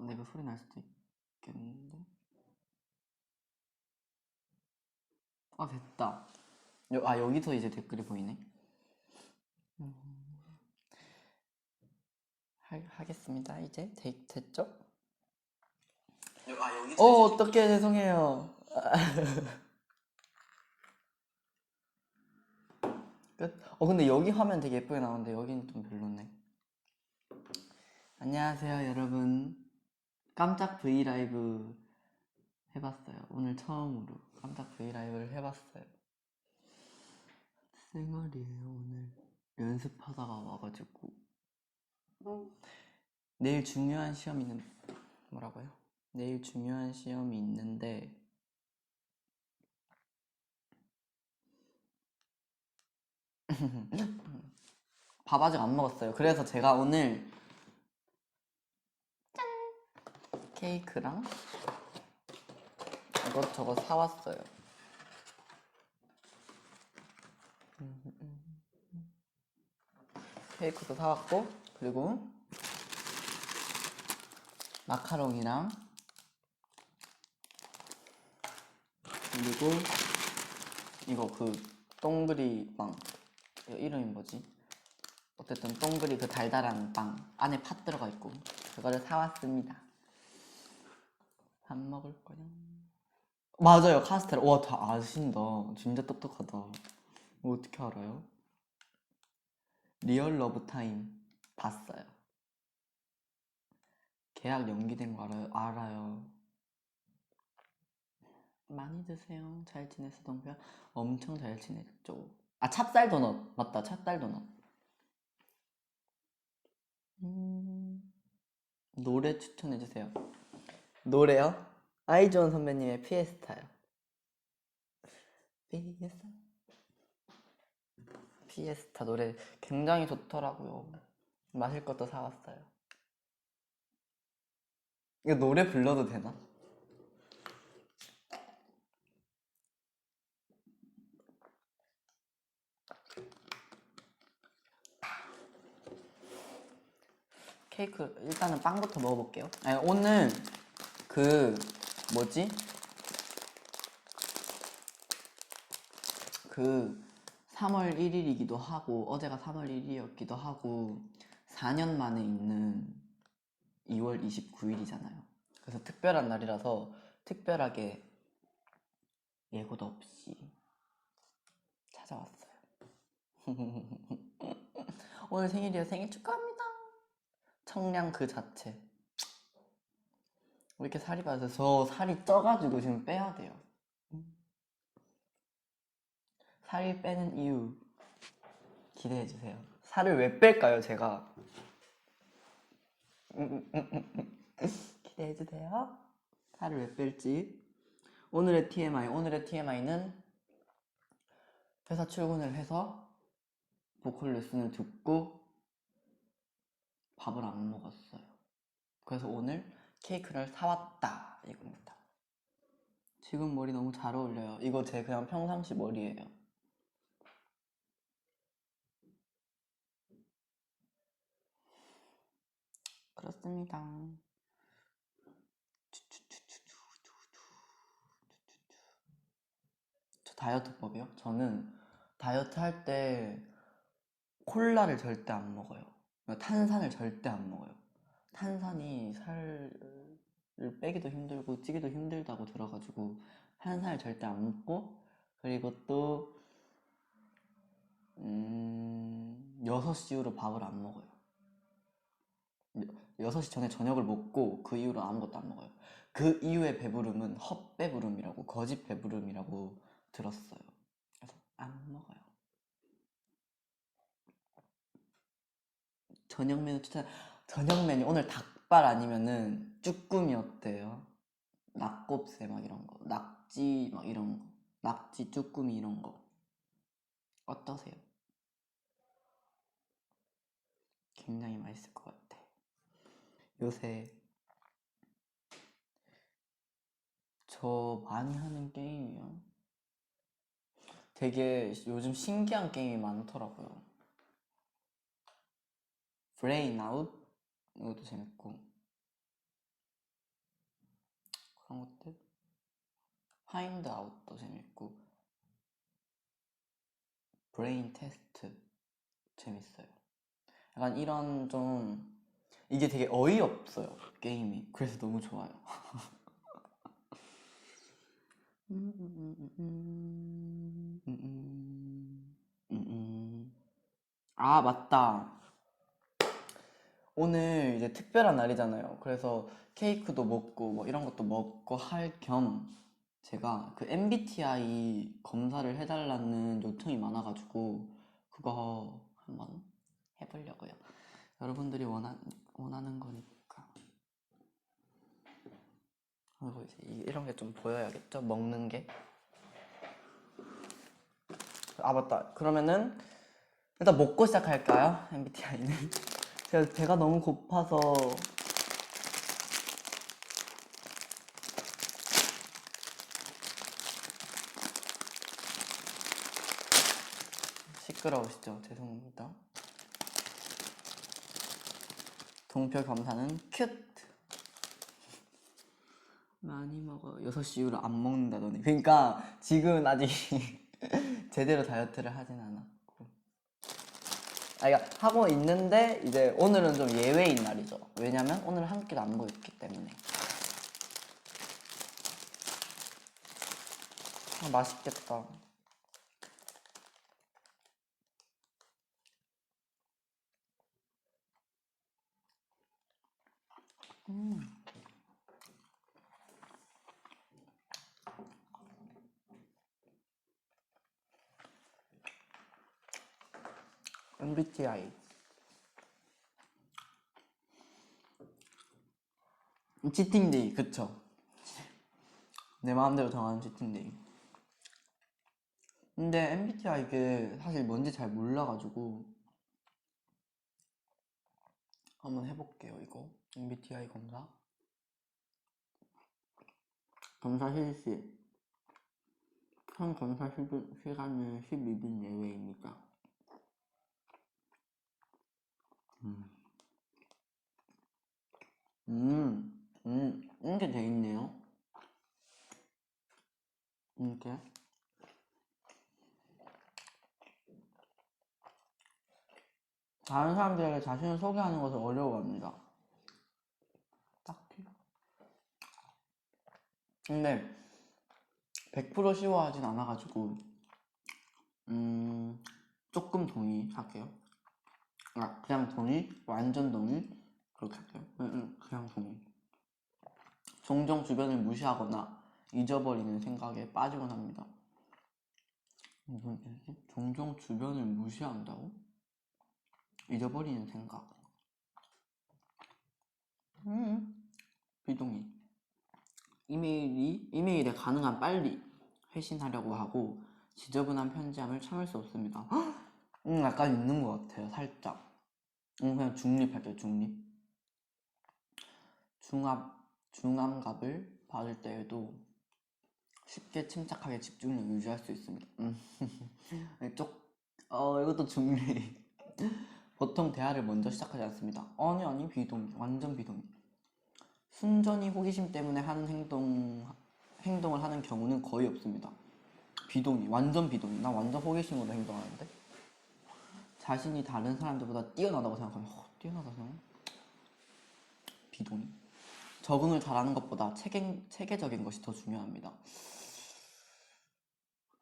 내가 소리 날 수도 있겠는데? 됐다. 여기서 이제 댓글이 보이네. 하겠습니다. 이제 됐죠? 어떡해, 죄송해요. 끝. 근데 여기 화면 되게 예쁘게 나오는데 여기는 좀 별로네. 안녕하세요, 여러분. 깜짝 브이라이브 해봤어요. 오늘 처음으로 깜짝 브이라이브를 해봤어요. 생얼이에요, 오늘. 연습하다가 와가지고. 내일 중요한 시험이 뭐라고요? 내일 중요한 시험이 있는데 밥 아직 안 먹었어요. 그래서 제가 오늘 짠! 케이크랑 이것저것 사왔어요. 케이크도 사왔고, 그리고 마카롱이랑, 그리고 이거 동그리 빵. 이거 이름이 뭐지? 어쨌든 동그리 달달한 빵 안에 팥 들어가 있고, 그거를 사왔습니다. 밥 먹을 거냐? 맞아요, 카스테라. 와, 다 아신다. 진짜 똑똑하다. 어떻게 알아요? 리얼 러브 타임 봤어요. 계약 연기된 거 알아요. 많이 드세요. 잘 지냈어, 동표야? 엄청 잘 지냈죠. 찹쌀 도넛. 맞다, 찹쌀 도넛. 노래 추천해주세요. 노래요? 아이즈원 선배님의 피에스타요. 피에스타 노래 굉장히 좋더라고요. 마실 것도 사왔어요. 이거 노래 불러도 되나? 케이크 일단은 빵부터 먹어볼게요. 오늘 뭐지? 3월 1일이기도 하고 어제가 3월 1일이었기도 하고 4년 만에 있는 2월 29일이잖아요. 그래서 특별한 날이라서 특별하게 예고도 없이 찾아왔어요. 오늘 생일이에요. 생일 축하합니다. 청량 그 자체. 왜 이렇게 살이 빠져서 저 살이 쪄가지고 지금 빼야 돼요. 살 빼는 이유 기대해주세요. 살을 왜 뺄까요, 제가? 기대해주세요. 살을 왜 뺄지. 오늘의 TMI는 회사 출근을 해서 보컬 레슨을 듣고 밥을 안 먹었어요. 그래서 오늘 케이크를 사왔다 이겁니다. 지금 머리 너무 잘 어울려요. 이거 제 그냥 평상시 머리예요. 그렇습니다. 저 다이어트법이요? 저는 다이어트 할 때 콜라를 절대 안 먹어요. 탄산을 절대 안 먹어요. 탄산이 살을 빼기도 힘들고 찌기도 힘들다고 들어가지고 탄산을 절대 안 먹고, 그리고 또 6시 이후로 밥을 안 먹어요. 6시 전에 저녁을 먹고 그 이후로 아무것도 안 먹어요. 그 이후의 배부름은 헛배부름이라고, 거짓 배부름이라고 들었어요. 그래서 안 먹어요. 저녁 메뉴 저녁 메뉴 오늘 닭발 아니면은 쭈꾸미 어때요? 낙곱새 막 이런 거, 낙지 막 이런 거, 낙지 쭈꾸미 이런 거 어떠세요? 굉장히 맛있을 것 같아. 요새 저 많이 하는 게임이요? 되게 요즘 신기한 게임이 많더라고요. 브레인 아웃? 이것도 재밌고, 그런 것들. 파인드 아웃도 재밌고 브레인 테스트 재밌어요. 약간 이런 좀 이게 되게 어이없어요 게임이. 그래서 너무 좋아요. 아 맞다. 오늘 이제 특별한 날이잖아요. 그래서 케이크도 먹고 뭐 이런 것도 먹고 할 겸 제가 그 MBTI 검사를 해달라는 요청이 많아가지고 그거 한번 해보려고요. 여러분들이 원하는 거니까. 그리고 이제 이런 게 좀 보여야겠죠? 먹는 게. 아 맞다. 그러면은 일단 먹고 시작할까요? MBTI는. 제가 배가 너무 고파서 시끄러우시죠? 죄송합니다. 동표 검사는 큐트. 많이 먹어. 6시 이후로 안 먹는다더니. 그러니까 지금은 아직 제대로 다이어트를 하진 않았고. 아, 그러니까 하고 있는데 이제 오늘은 좀 예외인 날이죠. 왜냐면 오늘 한 끼도 안 먹었기 때문에. 아, 맛있겠다. MBTI 치팅데이 그쵸? 내 마음대로 정하는 치팅데이. 근데 MBTI 이게 사실 뭔지 잘 몰라가지고 한번 해볼게요. 이거 MBTI 검사 실시. 현 검사 시간은 12분 내외입니다. 이렇게 돼 있네요. 이렇게. 다른 사람들에게 자신을 소개하는 것을 어려워합니다. 딱히. 근데 100% 쉬워하진 않아가지고 조금 동의할게요. 아, 그냥 동의? 완전 동의? 그렇게 할게요. 그냥 동의. 종종 주변을 무시하거나 잊어버리는 생각에 빠지곤 합니다. 무슨 뜻이지? 종종 주변을 무시한다고? 잊어버리는 생각. 비동의. 이메일에 가능한 빨리 회신하려고 하고 지저분한 편지함을 참을 수 없습니다. 약간 있는 것 같아요. 살짝. 그냥 중립할게요. 중립. 중압갑을 받을 때에도 쉽게 침착하게 집중력 유지할 수 있습니다. 이것도 중립. 보통 대화를 먼저 시작하지 않습니다. 아니 비동의. 완전 비동의. 순전히 호기심 때문에 하는 행동을 하는 경우는 거의 없습니다. 비동의. 완전 비동의. 나 완전 호기심으로 행동하는데 자신이 다른 사람들보다 뛰어나다고 생각하면 뛰어나다고 생각? 비동의. 적응을 잘하는 것보다 체계적인 것이 더 중요합니다.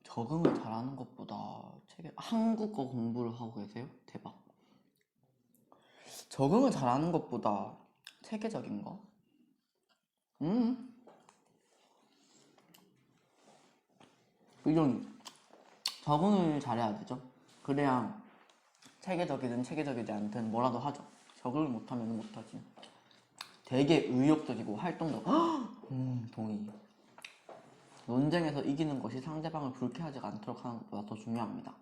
적응을 잘하는 것보다 한국어 공부를 하고 계세요? 대박. 적응을 잘하는 것보다 체계적인 거? 이런 적응을 잘해야 되죠. 그래야 체계적이든 체계적이지 않든 뭐라도 하죠. 적응을 못하면 못하지. 되게 의욕적이고 활동적. 동의. 논쟁에서 이기는 것이 상대방을 불쾌하지 않도록 하는 것보다 더 중요합니다.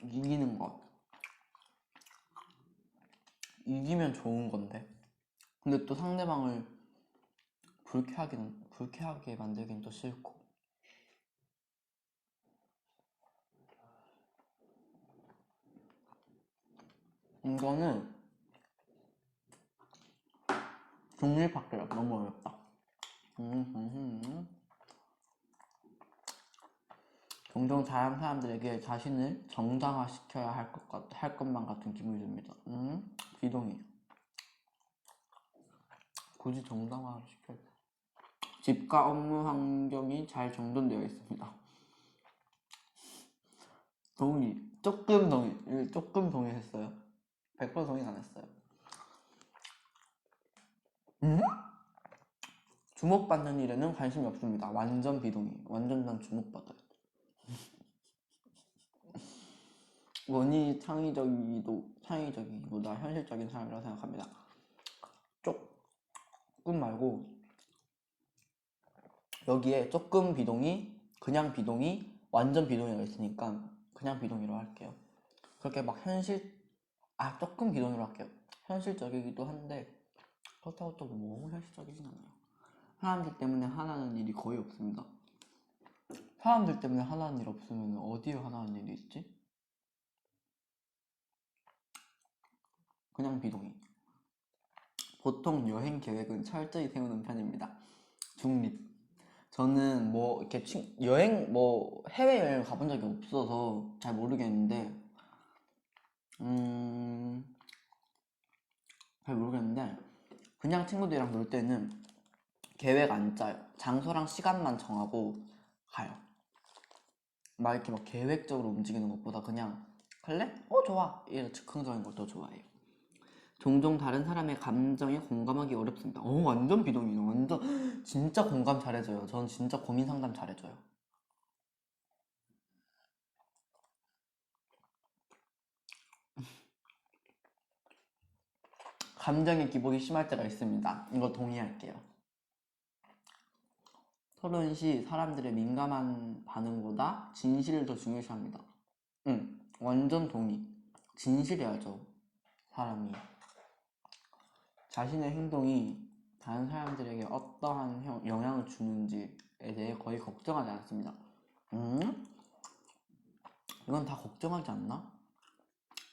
이기는 것. 이기면 좋은 건데. 근데 또 상대방을 불쾌하게 만들긴 또 싫고. 이거는 중립학교라 너무 어렵다. 종종 다른 사람들에게 자신을 정당화시켜야 할 것만 같은 기분이 듭니다. 비동의. 굳이 정당화시켜야 돼. 집과 업무 환경이 잘 정돈되어 있습니다. 동의. 조금 동의. 조금 동의했어요. 100% 동의 안 했어요. 주목받는 일에는 관심이 없습니다. 완전 비동의. 완전 난 주목받아요. 원이 창의적이기보다 현실적인 사람이라고 생각합니다. 조금 말고 여기에 조금 비동의, 그냥 비동의, 완전 비동의가 있으니까 그냥 비동의로 할게요. 그렇게 막 조금 비동의로 할게요. 현실적이기도 한데 그렇다고 또 너무 현실적이진 않아요. 사람들 때문에 하나는 일이 거의 없습니다. 사람들 때문에 하나는 일 없으면 어디에 하나는 일이 있지? 그냥 비동의. 보통 여행 계획은 철저히 세우는 편입니다. 중립. 저는 뭐 이렇게 해외여행 가본 적이 없어서 잘 모르겠는데 그냥 친구들이랑 놀 때는 계획 안 짜요. 장소랑 시간만 정하고 가요. 막 이렇게 막 계획적으로 움직이는 것보다 그냥 갈래? 좋아. 이런 즉흥적인 걸 더 좋아해요. 종종 다른 사람의 감정에 공감하기 어렵습니다. 완전 비동이네. 완전 진짜 공감 잘해줘요. 전 진짜 고민 상담 잘해줘요. 감정의 기복이 심할 때가 있습니다. 이거 동의할게요. 토론 시 사람들의 민감한 반응보다 진실을 더 중요시합니다. 완전 동의. 진실해야죠. 사람이. 자신의 행동이 다른 사람들에게 어떠한 영향을 주는지에 대해 거의 걱정하지 않습니다. 이건 다 걱정하지 않나?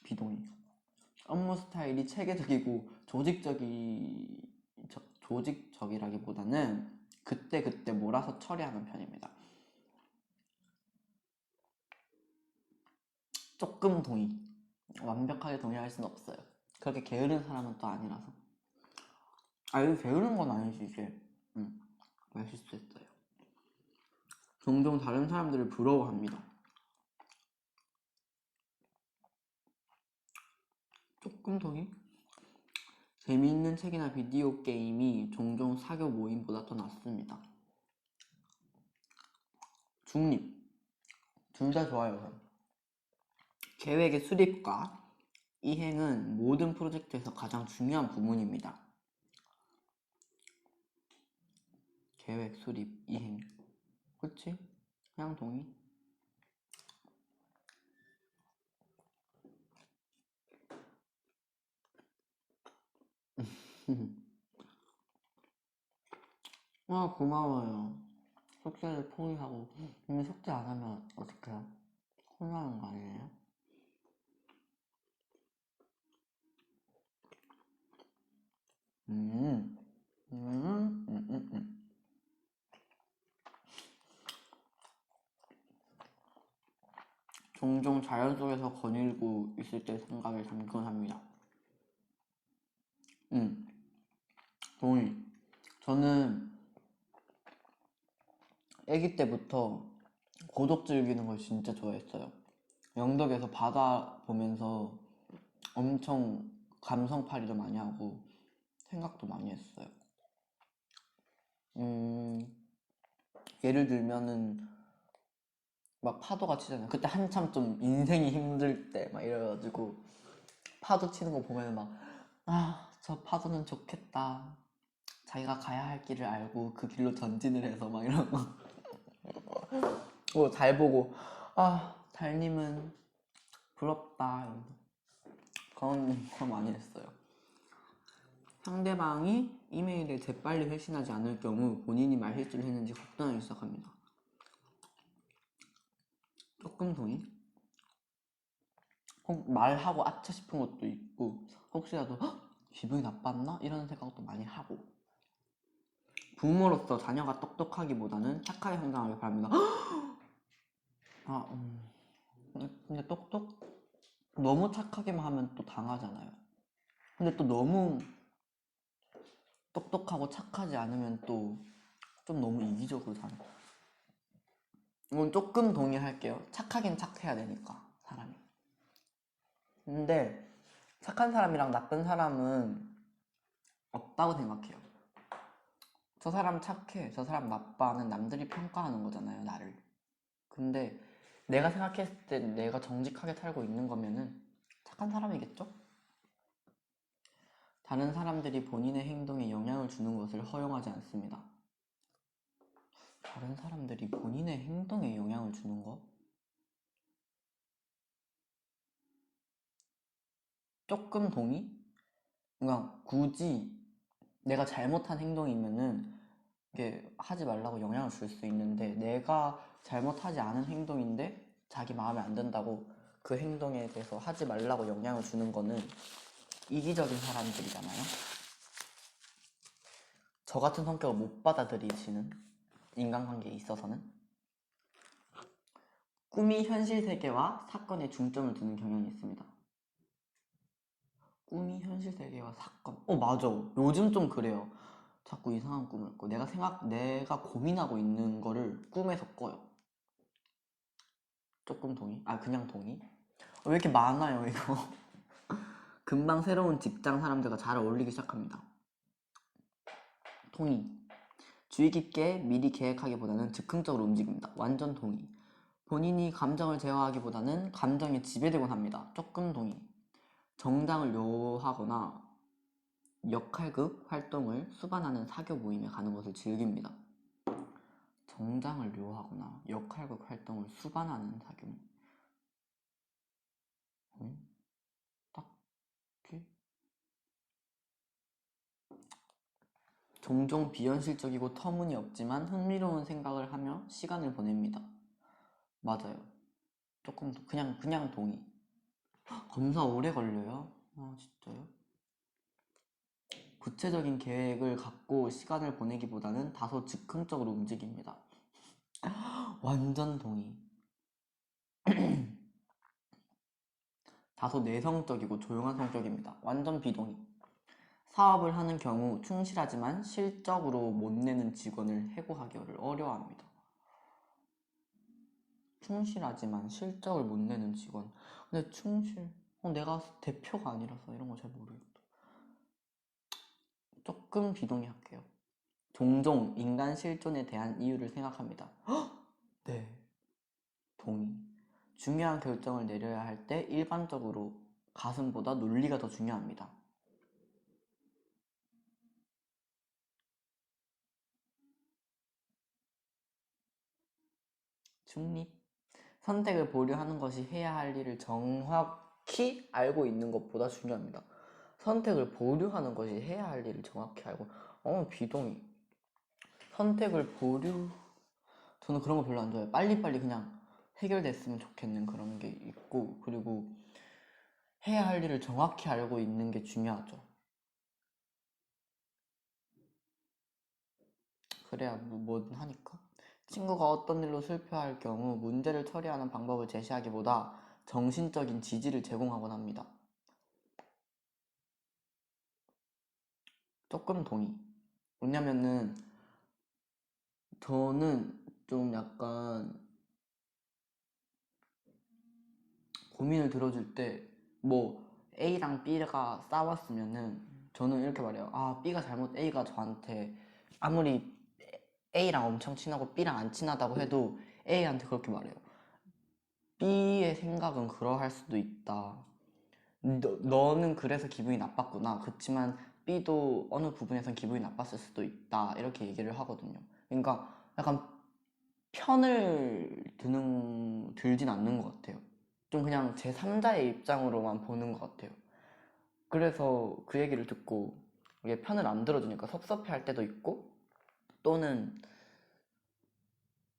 비동의. 업무 스타일이 체계적이고 조직적이라기보다는 그때그때 몰아서 처리하는 편입니다. 조금 동의. 완벽하게 동의할 수는 없어요. 그렇게 게으른 사람은 또 아니라서. 이거 게으른 건 아니지 이게. 실수했어요. 종종 다른 사람들을 부러워합니다. 조금 동의? 재미있는 책이나 비디오 게임이 종종 사교 모임보다 더 낫습니다. 중립. 둘 다 좋아요. 계획의 수립과 이행은 모든 프로젝트에서 가장 중요한 부분입니다. 계획, 수립, 이행. 그치? 그냥 동의? 고마워요. 숙제를 포기하고 이미 숙제 안 하면 어떡해요? 혼나는 거 아니에요? 음. 종종 자연 속에서 거닐고 있을 때 생각에 잠근합니다. 동의. 저는 아기 때부터 고독 즐기는 걸 진짜 좋아했어요. 영덕에서 바다 보면서 엄청 감성팔이도 많이 하고 생각도 많이 했어요. 예를 들면은 막 파도가 치잖아요. 그때 한참 좀 인생이 힘들 때 막 이래가지고 파도 치는 거 보면 저 파도는 좋겠다. 자기가 가야 할 길을 알고 그 길로 전진을 해서 막 이런 거. 잘 보고 달님은 부럽다. 그런 거 많이 했어요. 상대방이 이메일에 재빨리 회신하지 않을 경우 본인이 말실수를 했는지 걱정하기 시작합니다. 조금 동의? 말하고 아차 싶은 것도 있고 혹시라도 기분이 나빴나? 이런 생각도 많이 하고, 부모로서 자녀가 똑똑하기보다는 착하게 성장하길 바랍니다. 아, 근데 너무 착하게만 하면 또 당하잖아요. 근데 또 너무 똑똑하고 착하지 않으면 또 좀 너무 이기적으로 사는 거야. 이건 조금 동의할게요. 착하긴 착해야 되니까, 사람이. 근데 착한 사람이랑 나쁜 사람은 없다고 생각해요. 저 사람 착해, 저 사람 나빠는 남들이 평가하는 거잖아요, 나를. 근데 내가 생각했을 때 내가 정직하게 살고 있는 거면은 착한 사람이겠죠? 다른 사람들이 본인의 행동에 영향을 주는 것을 허용하지 않습니다. 다른 사람들이 본인의 행동에 영향을 주는 거? 조금 동의? 그러니까 굳이 내가 잘못한 행동이면은 이게 하지 말라고 영향을 줄 수 있는데, 내가 잘못하지 않은 행동인데 자기 마음에 안 든다고 그 행동에 대해서 하지 말라고 영향을 주는 거는 이기적인 사람들이잖아요. 저 같은 성격을 못 받아들이시는, 인간관계에 있어서는 꿈이 현실 세계와 사건에 중점을 두는 경향이 있습니다. 꿈이 현실 세계와 사건. 맞아. 요즘 좀 그래요. 자꾸 이상한 꿈을 꿔. 내가 고민하고 있는 거를 꿈에서 꿔요. 조금 동의? 그냥 동의? 왜 이렇게 많아요, 이거? 금방 새로운 직장 사람들과 잘 어울리기 시작합니다. 동의. 주의 깊게 미리 계획하기보다는 즉흥적으로 움직입니다. 완전 동의. 본인이 감정을 제어하기보다는 감정에 지배되곤 합니다. 조금 동의. 정장을 요하거나 역할극 활동을 수반하는 사교 모임에 가는 것을 즐깁니다. 정장을 묘하거나 역할극 활동을 수반하는 사교. 딱히 종종 비현실적이고 터무니없지만 흥미로운 생각을 하며 시간을 보냅니다. 맞아요. 조금 그냥 동의. 검사 오래 걸려요? 진짜요? 구체적인 계획을 갖고 시간을 보내기보다는 다소 즉흥적으로 움직입니다. 완전 동의. 다소 내성적이고 조용한 성격입니다. 완전 비동의. 사업을 하는 경우 충실하지만 실적으로 못 내는 직원을 해고하기를 어려워합니다. 충실하지만 실적을 못 내는 직원. 근데 내가 대표가 아니라서 이런 거 잘 모르겠다. 조금 비동의할게요. 종종 인간 실존에 대한 이유를 생각합니다. 네, 동의. 중요한 결정을 내려야 할 때 일반적으로 가슴보다 논리가 더 중요합니다. 중립. 선택을 보류하는 것이 해야 할 일을 정확히 알고 있는 것보다 중요합니다. 선택을 보류하는 것이 해야 할 일을 정확히 알고. 비동의. 선택을 보류. 저는 그런 거 별로 안 좋아해요. 빨리빨리 그냥 해결됐으면 좋겠는 그런 게 있고, 그리고 해야 할 일을 정확히 알고 있는 게 중요하죠. 그래야 뭐든 하니까. 친구가 어떤 일로 슬퍼할 경우 문제를 처리하는 방법을 제시하기보다 정신적인 지지를 제공하곤 합니다. 조금 동의. 왜냐면은 저는 좀 약간 고민을 들어줄 때, 뭐 A랑 B가 싸웠으면은 저는 이렇게 말해요. B가 A가 저한테 아무리 A랑 엄청 친하고 B랑 안 친하다고 해도 A한테 그렇게 말해요. B의 생각은 그러할 수도 있다. 너는 그래서 기분이 나빴구나. 그렇지만 B도 어느 부분에선 기분이 나빴을 수도 있다. 이렇게 얘기를 하거든요. 그러니까 약간 편을 들진 않는 것 같아요. 좀 그냥 제3자의 입장으로만 보는 것 같아요. 그래서 그 얘기를 듣고 이게 편을 안 들어주니까 섭섭해 할 때도 있고, 또는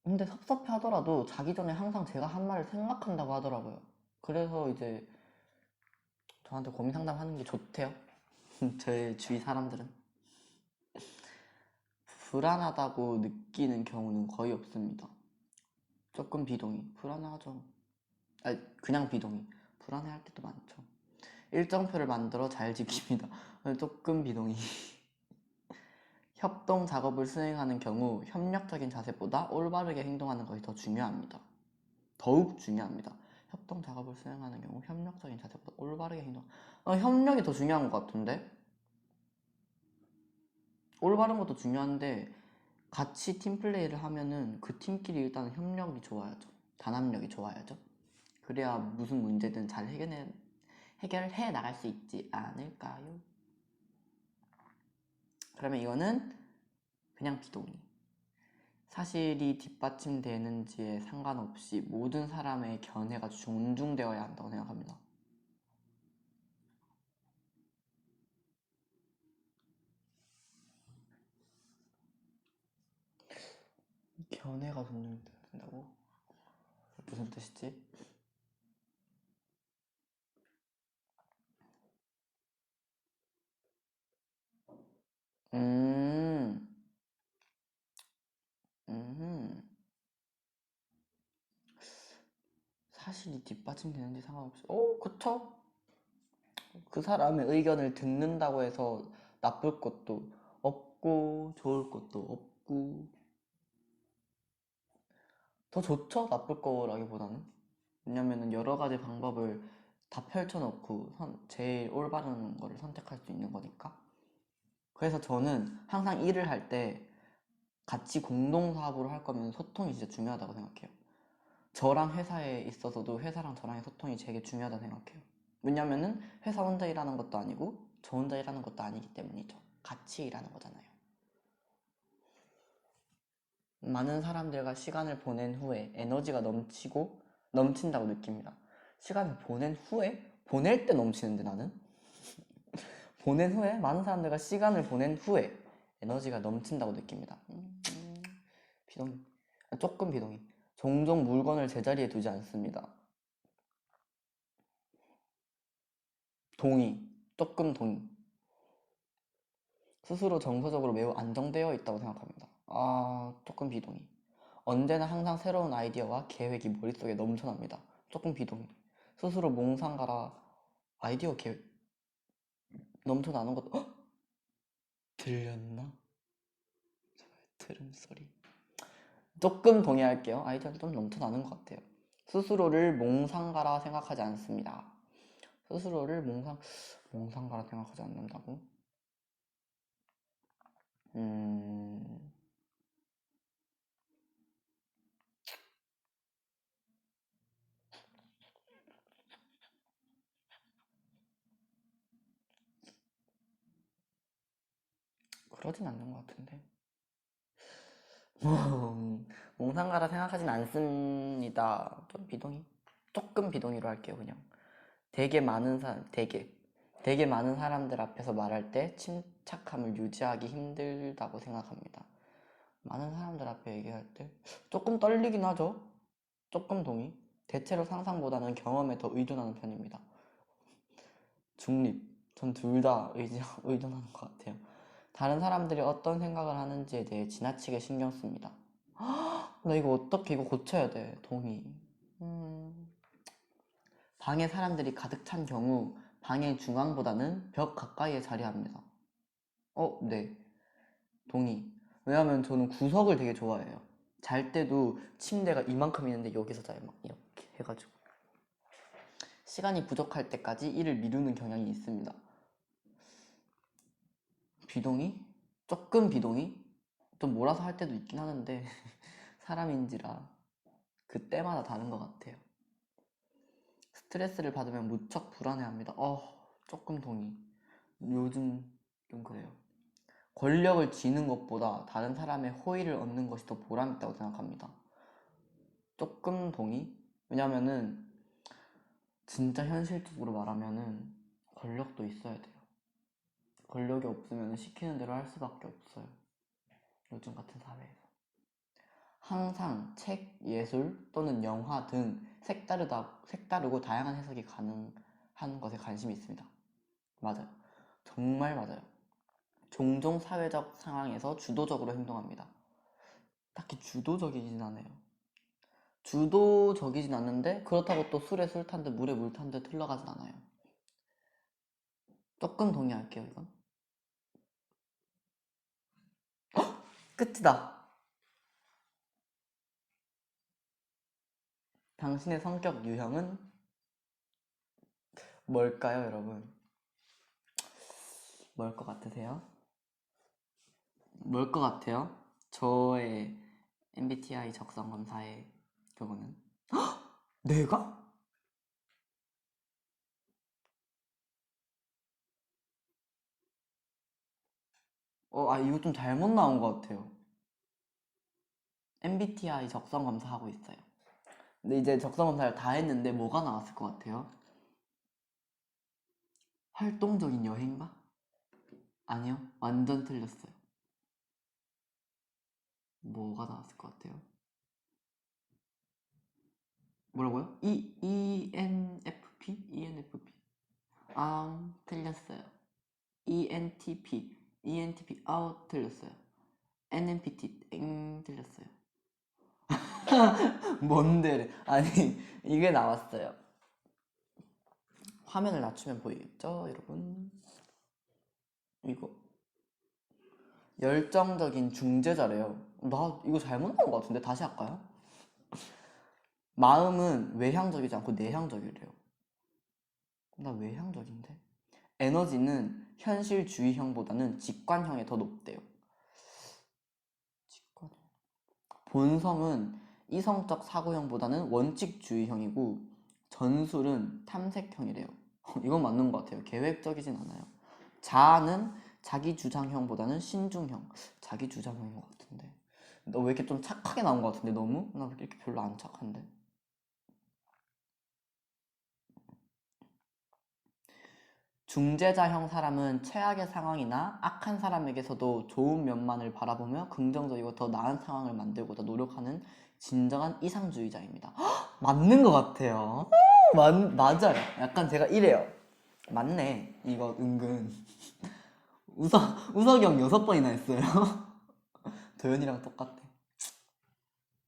근데 섭섭해 하더라도 자기 전에 항상 제가 한 말을 생각한다고 하더라고요. 그래서 이제 저한테 고민 상담하는 게 좋대요. 저의 주위 사람들은 불안하다고 느끼는 경우는 거의 없습니다. 조금 비동의. 불안하죠. 아니, 그냥 비동의. 불안해할 때도 많죠. 일정표를 만들어 잘 지킵니다. 조금 비동의. 협동 작업을 수행하는 경우 협력적인 자세보다 올바르게 행동하는 것이 더 중요합니다. 더욱 중요합니다. 협동 작업을 수행하는 경우 협력적인 자세보다 올바르게 협력이 더 중요한 것 같은데? 올바른 것도 중요한데 같이 팀플레이를 하면은 그 팀끼리 일단 협력이 좋아야죠. 단합력이 좋아야죠. 그래야 무슨 문제든 잘 해결해 나갈 수 있지 않을까요? 그러면 이거는 그냥 비동의. 사실이 뒷받침되는지에 상관없이 모든 사람의 견해가 존중되어야 한다고 생각합니다. 견해가 존중된다고? 무슨 뜻이지? 음, 사실이 뒷받침되는지 상관없이, 그쵸? 그 사람의 의견을 듣는다고 해서 나쁠 것도 없고, 좋을 것도 없고, 더 좋죠? 나쁠 거라기보다는. 왜냐면은 여러 가지 방법을 다 펼쳐놓고 제일 올바른 거를 선택할 수 있는 거니까. 그래서 저는 항상 일을 할 때 같이 공동사업으로 할 거면 소통이 진짜 중요하다고 생각해요. 저랑 회사에 있어서도 회사랑 저랑의 소통이 되게 중요하다고 생각해요. 왜냐면은 회사 혼자 일하는 것도 아니고 저 혼자 일하는 것도 아니기 때문이죠. 같이 일하는 거잖아요. 많은 사람들과 시간을 보낸 후에 에너지가 넘친다고 느낍니다. 시간을 보낸 후에? 보낼 때 넘치는데 나는? 보낸 후에? 많은 사람들과 시간을 보낸 후에 에너지가 넘친다고 느낍니다. 비동의. 조금 비동의. 종종 물건을 제자리에 두지 않습니다. 동의. 조금 동의. 스스로 정서적으로 매우 안정되어 있다고 생각합니다. 조금 비동의. 언제나 항상 새로운 아이디어와 계획이 머릿속에 넘쳐납니다. 조금 비동의. 스스로 몽상가라 아이디어 계획 넘쳐나는 것도 들렸나? 들음 소리. 조금 동의할게요. 아이디어는 좀 넘쳐나는 것 같아요. 스스로를 몽상가라 생각하지 않습니다. 스스로를 몽상가라 생각하지 않는다고? 음, 그러진 않는 것 같은데. 몽상가라 생각하진 않습니다. 좀 비동의? 조금 비동의로 할게요, 그냥. 되게 많은 사람들 앞에서 말할 때 침착함을 유지하기 힘들다고 생각합니다. 많은 사람들 앞에 얘기할 때 조금 떨리긴 하죠. 조금 동의. 대체로 상상보다는 경험에 더 의존하는 편입니다. 중립. 전 둘 다 의존하는 것 같아요. 다른 사람들이 어떤 생각을 하는지에 대해 지나치게 신경 씁니다. 나 이거 고쳐야 돼. 동의. 방에 사람들이 가득 찬 경우 방의 중앙보다는 벽 가까이에 자리합니다. 네. 동의. 왜냐면 저는 구석을 되게 좋아해요. 잘 때도 침대가 이만큼 있는데 여기서 자요. 막 이렇게 해가지고. 시간이 부족할 때까지 일을 미루는 경향이 있습니다. 비동의? 조금 비동의? 좀 몰아서 할 때도 있긴 하는데 사람인지라 그때마다 다른 것 같아요. 스트레스를 받으면 무척 불안해합니다. 조금 동의. 요즘 좀 그래요. 권력을 쥐는 것보다 다른 사람의 호의를 얻는 것이 더 보람있다고 생각합니다. 조금 동의? 왜냐면은 진짜 현실적으로 말하면은 권력도 있어야 돼요. 권력이 없으면 시키는 대로 할 수밖에 없어요. 요즘 같은 사회에서. 항상 책, 예술 또는 영화 등 색다르고 다양한 해석이 가능한 것에 관심이 있습니다. 맞아요. 정말 맞아요. 종종 사회적 상황에서 주도적으로 행동합니다. 딱히 주도적이진 않아요. 주도적이진 않는데 그렇다고 또 술에 술 탄 듯 물에 물 탄 듯 흘러가진 않아요. 조금 동의할게요, 이건. 끝이다. 당신의 성격 유형은 뭘까요, 여러분? 뭘 것 같으세요? 뭘 것 같아요? 저의 MBTI 적성 검사의 그거는? 내가? 이거 좀 잘못 나온 것 같아요. MBTI 적성 검사하고 있어요. 근데 이제 적성 검사를 다 했는데 뭐가 나왔을 것 같아요? 활동적인 여행가? 아니요, 완전 틀렸어요. 뭐가 나왔을 것 같아요? 뭐라고요? ENFP? ENFP? 틀렸어요. ENTP? ENTP? 틀렸어요. NMPT? 틀렸어요. 뭔데? 아니, 이게 나왔어요. 화면을 낮추면 보이겠죠, 여러분? 이거 열정적인 중재자래요. 나 이거 잘못 나온 것 같은데 다시 할까요? 마음은 외향적이지 않고 내향적이래요. 나 외향적인데? 에너지는 현실주의형보다는 직관형에 더 높대요. 직관. 본성은 이성적 사고형보다는 원칙주의형이고 전술은 탐색형이래요. 이건 맞는 것 같아요. 계획적이진 않아요. 자아는 자기주장형보다는 신중형. 자기주장형인 것 같은데. 너 왜 이렇게 좀 착하게 나온 것 같은데 너무? 나 왜 이렇게 별로 안 착한데? 중재자형 사람은 최악의 상황이나 악한 사람에게서도 좋은 면만을 바라보며 긍정적이고 더 나은 상황을 만들고자 노력하는 진정한 이상주의자입니다. 헉, 맞는 것 같아요. 맞아요. 약간 제가 이래요. 맞네. 이거 은근. 우석이 형 6번이나 했어요. 도현이랑 똑같아.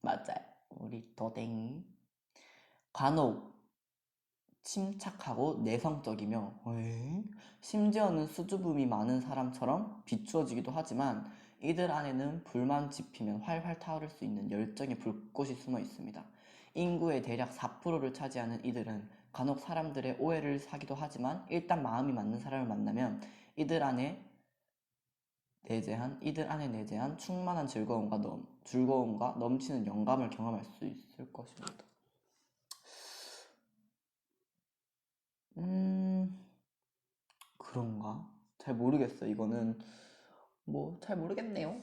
맞아요. 우리 도댕이. 간혹 침착하고 내성적이며 심지어는 수줍음이 많은 사람처럼 비추어지기도 하지만 이들 안에는 불만 지피면 활활 타오를 수 있는 열정의 불꽃이 숨어 있습니다. 인구의 대략 4%를 차지하는 이들은 간혹 사람들의 오해를 사기도 하지만 일단 마음이 맞는 사람을 만나면 이들 안에 내재한 충만한 즐거움과 넘치는 영감을 경험할 수 있을 것입니다. 그런가? 잘 모르겠어. 이거는 뭐 잘 모르겠네요.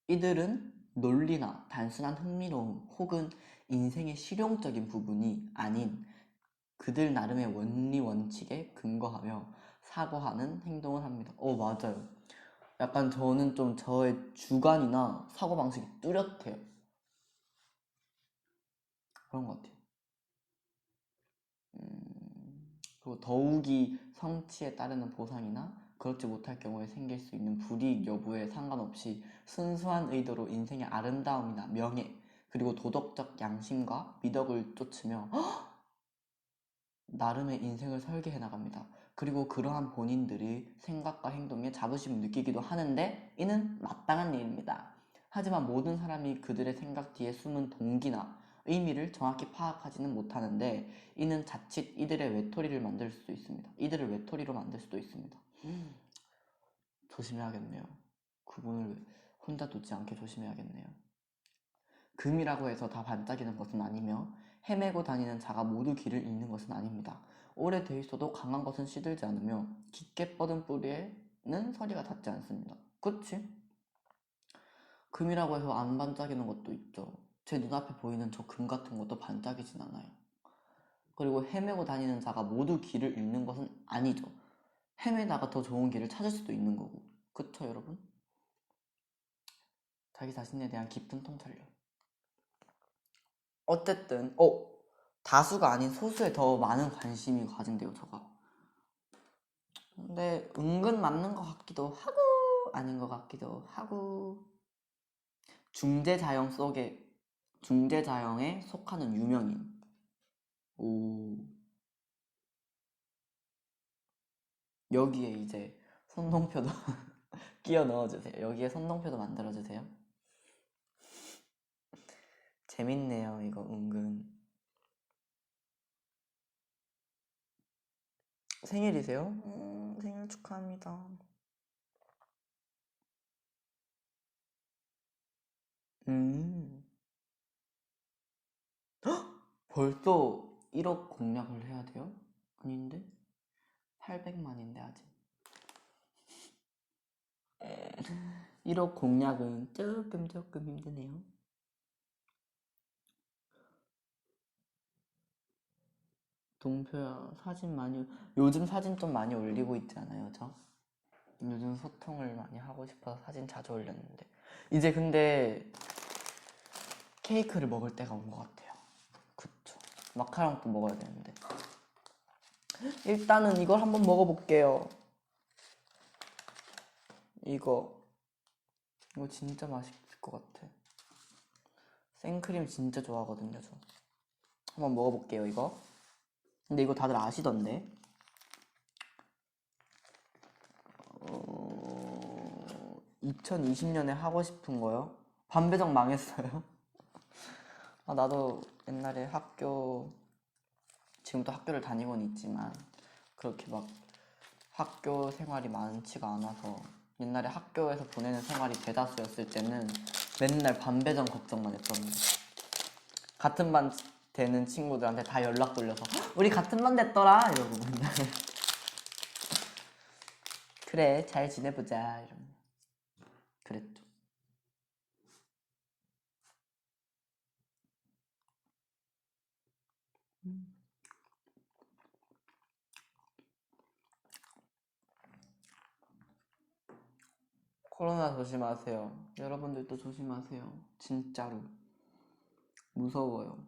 이들은 논리나 단순한 흥미로움 혹은 인생의 실용적인 부분이 아닌 그들 나름의 원리 원칙에 근거하며 사고하는 행동을 합니다. 맞아요. 약간 저는 좀 저의 주관이나 사고방식이 뚜렷해요. 그런 것 같아요. 그리고 더욱이 성취에 따르는 보상이나 그렇지 못할 경우에 생길 수 있는 불이익 여부에 상관없이 순수한 의도로 인생의 아름다움이나 명예, 그리고 도덕적 양심과 미덕을 쫓으며 나름의 인생을 설계해 나갑니다. 그리고 그러한 본인들의 생각과 행동에 자부심을 느끼기도 하는데 이는 마땅한 일입니다. 하지만 모든 사람이 그들의 생각 뒤에 숨은 동기나 의미를 정확히 파악하지는 못하는데 이는 자칫 이들의 외톨이를 만들 수도 있습니다. 이들을 외톨이로 만들 수도 있습니다. 조심해야겠네요. 그분을 혼자 두지 않게 조심해야겠네요. 금이라고 해서 다 반짝이는 것은 아니며 헤매고 다니는 자가 모두 길을 잃는 것은 아닙니다. 오래 돼 있어도 강한 것은 시들지 않으며 깊게 뻗은 뿌리에는 서리가 닿지 않습니다. 그치? 금이라고 해서 안 반짝이는 것도 있죠. 제 눈앞에 보이는 저 금 같은 것도 반짝이진 않아요. 그리고 헤매고 다니는 자가 모두 길을 잃는 것은 아니죠. 헤매다가 더 좋은 길을 찾을 수도 있는 거고. 그쵸, 여러분? 자기 자신에 대한 깊은 통찰력. 어쨌든 다수가 아닌 소수에 더 많은 관심이 가진대요, 저가. 근데 은근 맞는 것 같기도 하고 아닌 것 같기도 하고. 중제자영에 속하는 유명인. 오. 여기에 이제 손동표도 끼워 넣어주세요. 여기에 손동표도 만들어주세요. 재밌네요, 이거 은근. 생일이세요? 생일 축하합니다. 음, 벌써 1억 공략을 해야 돼요? 아닌데? 800만인데 아직. 1억 공략은 조금 힘드네요. 동표야, 사진 많이, 요즘 사진 좀 많이 올리고 있잖아요, 저? 요즘 소통을 많이 하고 싶어서 사진 자주 올렸는데. 이제 근데 케이크를 먹을 때가 온 것 같아요. 그쵸. 마카롱도 먹어야 되는데. 일단은 이걸 한번 먹어볼게요. 이거 진짜 맛있을 것 같아. 생크림 진짜 좋아하거든요, 저. 한번 먹어볼게요, 이거. 근데 이거 다들 아시던데. 2020년에 하고 싶은 거요? 반배정 망했어요. 아, 나도 옛날에 지금도 학교를 다니고는 있지만 그렇게 막 학교 생활이 많지가 않아서, 옛날에 학교에서 보내는 생활이 대다수였을 때는 맨날 반배정 걱정만 했었는데, 같은 반 되는 친구들한테 다 연락 돌려서 우리 같은 반 됐더라 이러고 맨날 그래 잘 지내보자 이러면 그랬죠. 코로나 조심하세요. 여러분들도 조심하세요. 진짜로 무서워요.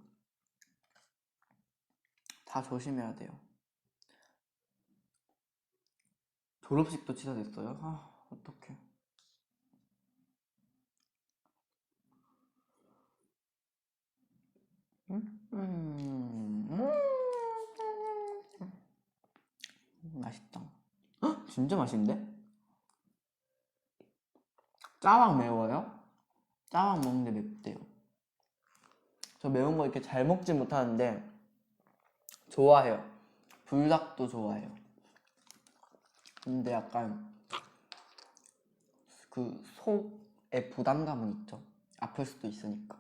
다 조심해야 돼요. 졸업식도 취소됐어요? 아, 어떡해. 맛있다. 헉, 진짜 맛있는데? 짜왕 매워요? 짜왕 먹는데 맵대요. 저 매운 거 이렇게 잘 먹지 못하는데 좋아해요. 불닭도 좋아해요. 근데 약간 그 속에 부담감은 있죠. 아플 수도 있으니까.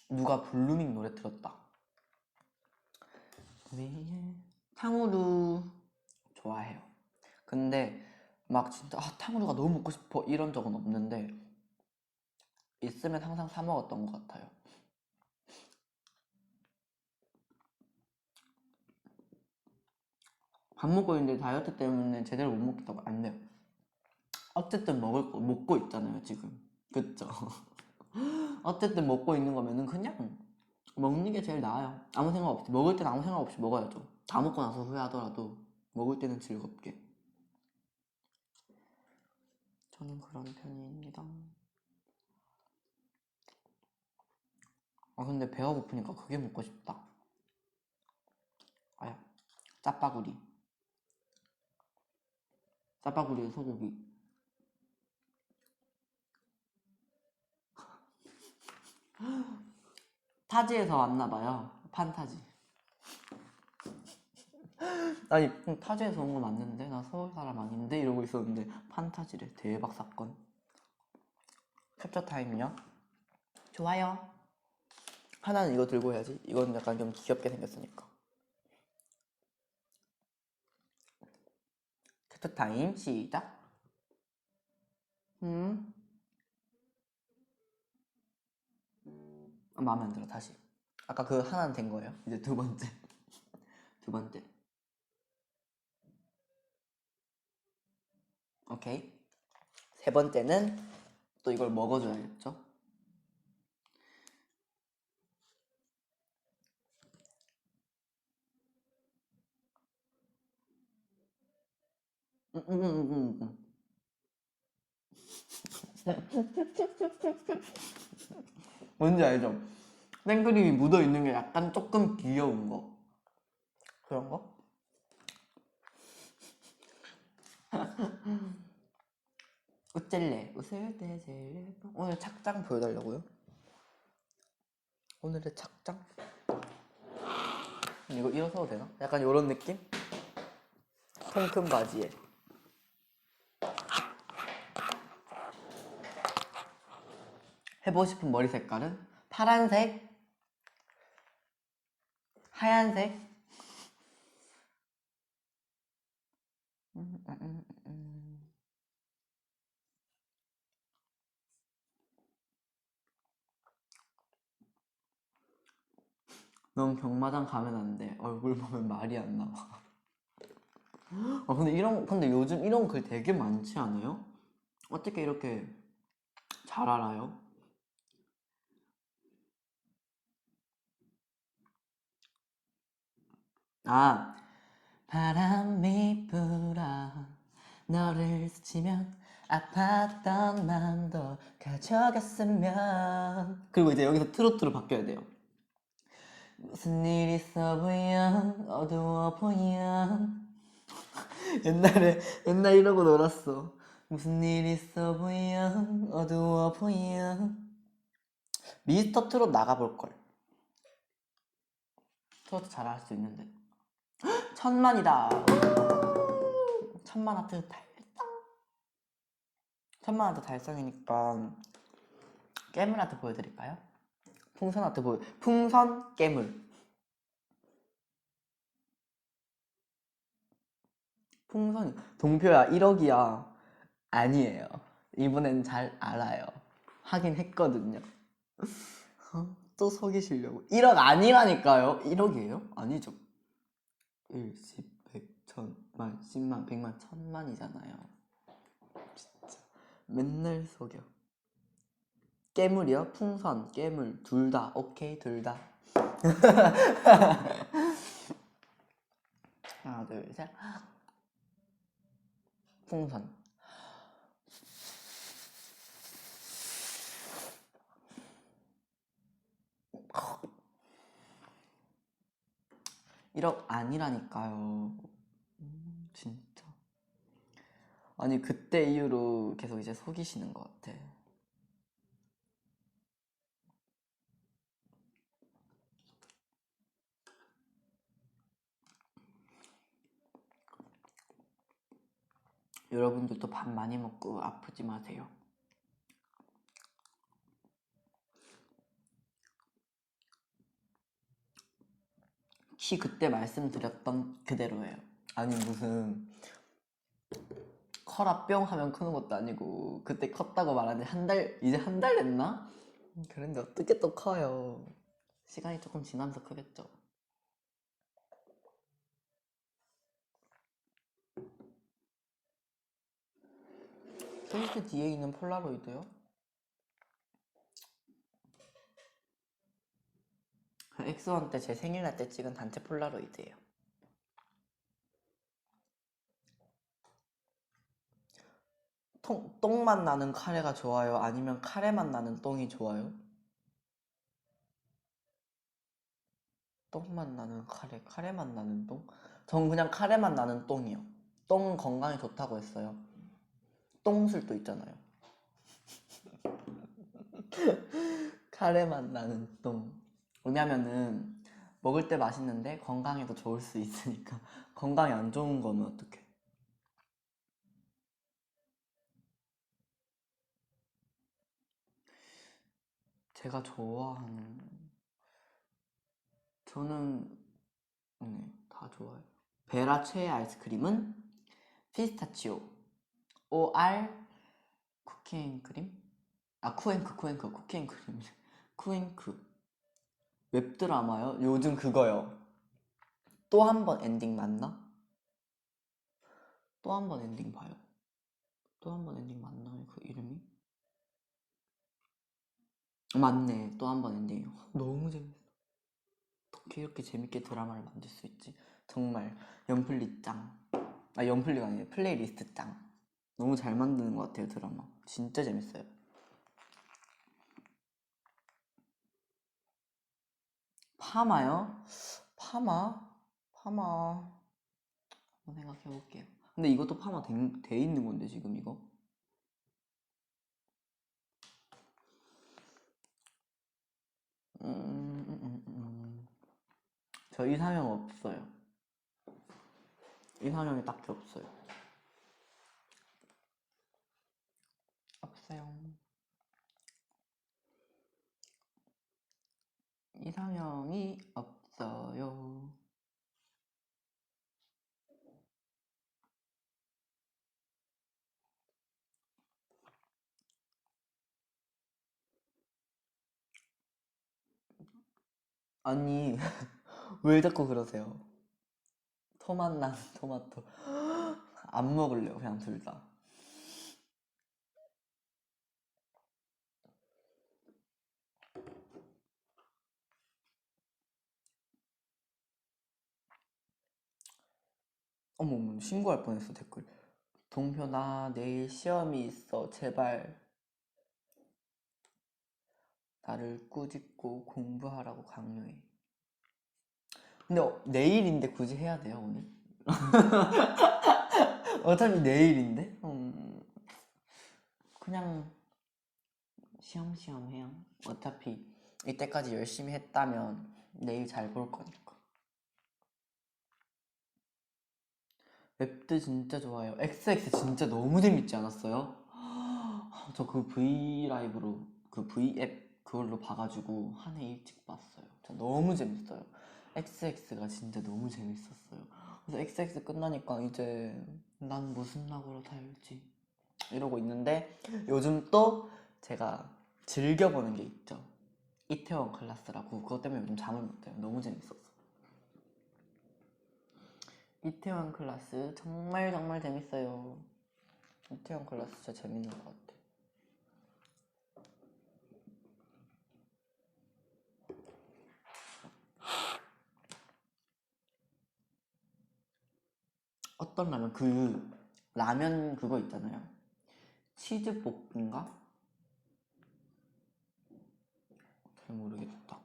누가 블루밍 노래 틀었다. 탕후루 좋아해요. 근데 막 진짜 탕후루가 너무 먹고 싶어 이런 적은 없는데 있으면 항상 사 먹었던 것 같아요. 밥 먹고 있는데 다이어트 때문에 제대로 못 먹겠다고 안 돼요. 어쨌든 먹을 거 먹고 있잖아요 지금. 그쵸? 어쨌든 먹고 있는 거면은 그냥 먹는 게 제일 나아요. 아무 생각 없이 먹을 때는 아무 생각 없이 먹어야죠. 다 먹고 나서 후회하더라도 먹을 때는 즐겁게. 저는 그런 편입니다. 아 근데 배가 고프니까 그게 먹고 싶다. 아야, 짜파구리. 짜파구리에 소고기. 타지에서 왔나봐요. 판타지. 아니 타지에서 온 거 맞는데 나 서울 사람 아닌데 이러고 있었는데 판타지래. 대박 사건. 캡처 타임이요? 좋아요. 하나는 이거 들고 해야지. 이건 약간 좀 귀엽게 생겼으니까. 캡처 타임 시작. 마음에 안 들어. 다시. 아까 그 하나는 된 거예요. 이제 두 번째. 두 번째. 오케이. 세 번째는 또 이걸 먹어줘야겠죠? 음, 음, 음, 음, 음. 뭔지 알죠? 생크림이 묻어 있는 게 약간 조금 귀여운 거. 그런 거? 우찔레 웃을 때 제일 예뻐. 오늘 착장 보여달라고요? 오늘의 착장? 이거 일어서도 되나? 약간 요런 느낌? 통큰 바지에 해보고 싶은 머리 색깔은 파란색, 하얀색. 음, 음, 음, 음. 넌 경마장 가면 안 돼. 얼굴 보면 말이 안 나와. 근데 요즘 이런 글 되게 많지 않아요? 어떻게 이렇게 잘 알아요? 아, 바람이 불어 너를 스치면 아팠던 마음도 가져갔으면. 그리고 이제 여기서 트로트로 바뀌어야 돼요. 무슨 일 있어 보여 어두워 보여. 옛날 이러고 놀았어. 무슨 일 있어 보여 어두워 보여. 미스터 트롯 나가볼걸. 트로트 잘할 수 있는데. 천만이다. 천만 하트 달성. 천만 하트 달성이니까 깨물 하트 보여드릴까요? 풍선 하트 풍선 깨물. 풍선이 동표야 1억이야. 아니에요. 이번엔 잘 알아요. 하긴 했거든요. 또 속이시려고. 1억 아니라니까요. 1억이에요? 아니죠. 1, 10, 100, 1000, 만, 10만, 100만, 1000만이잖아요. 진짜 맨날 속여. 깨물이요? 풍선, 깨물 둘 다. 오케이, 둘 다. 하나, 둘, 셋. 풍선. 1억 아니라니까요. 진짜. 아니 그때 이후로 계속 이제 속이시는 것 같아. 여러분들도 밥 많이 먹고 아프지 마세요. 키 그때 말씀드렸던 그대로예요. 아니 무슨 커라 뿅 하면 크는 것도 아니고 그때 컸다고 말하는데 이제 한 달 됐나? 그런데 어떻게 또 커요. 시간이 조금 지나면서 크겠죠. 페이스 뒤에 있는 폴라로이드요? X1 때 제 생일날 때 찍은 단체 폴라로이드예요. 똥맛 나는 카레가 좋아요? 아니면 카레맛 나는 똥이 좋아요? 똥맛 나는 카레맛 나는 똥? 전 그냥 카레맛 나는 똥이요. 똥은 건강에 좋다고 했어요. 똥술도 있잖아요. 카레맛 나는 똥. 왜냐면은 먹을 때 맛있는데 건강에도 좋을 수 있으니까. 건강에 안 좋은 거면 어떡해. 제가 좋아하는 저는 네, 다 좋아해요. 베라 최애 아이스크림은 피스타치오, OR 쿠키앤크림? 아 쿠앤크 쿠키앤크림. 쿠앤크. 웹드라마요? 요즘 그거요. 또 한 번 엔딩 맞나? 또 한 번 엔딩 봐요. 또 한 번 엔딩 맞나요? 그 이름이? 맞네. 또 한 번 엔딩이요. 너무 재밌어. 어떻게 이렇게 재밌게 드라마를 만들 수 있지? 정말 연플리 짱. 아, 연플리가 아니에요. 플레이리스트 짱. 너무 잘 만드는 것 같아요, 드라마. 진짜 재밌어요. 파마요? 파마 한번 생각해 볼게요. 근데 이것도 파마 돼 있는 건데 지금 이거? 저 이상형 없어요. 이상형이 딱히 없어요. 없어요. 이상형이 없어요. 아니, 왜 자꾸 그러세요? 토맛난 토마토. 안 먹을래요, 그냥 둘 다. 어머, 신고할 뻔했어, 댓글. 동표, 나 내일 시험이 있어. 제발 나를 꾸짖고 공부하라고 강요해. 근데 내일인데 굳이 해야 돼요, 오늘? 어차피 내일인데? 그냥 시험시험 해요. 어차피 이때까지 열심히 했다면 내일 잘 볼 거니까. 웹드 진짜 좋아요. XX 진짜 너무 재밌지 않았어요? 저 그 V 라이브로 그 V 앱 그걸로 봐가지고 한 해 일찍 봤어요. 진짜 너무 재밌어요. XX가 진짜 너무 재밌었어요. 그래서 XX 끝나니까 이제 난 무슨 낙으로 달지 이러고 있는데 요즘 또 제가 즐겨보는 게 있죠. 이태원 클라스라고. 그것 때문에 요즘 잠을 못 자요. 너무 재밌었어. 이태원 클라스 정말 정말 재밌어요. 이태원 클라스 진짜 재밌는 것 같아. 어떤 라면? 그 라면 그거 있잖아요. 치즈 볶음가? 잘 모르겠다.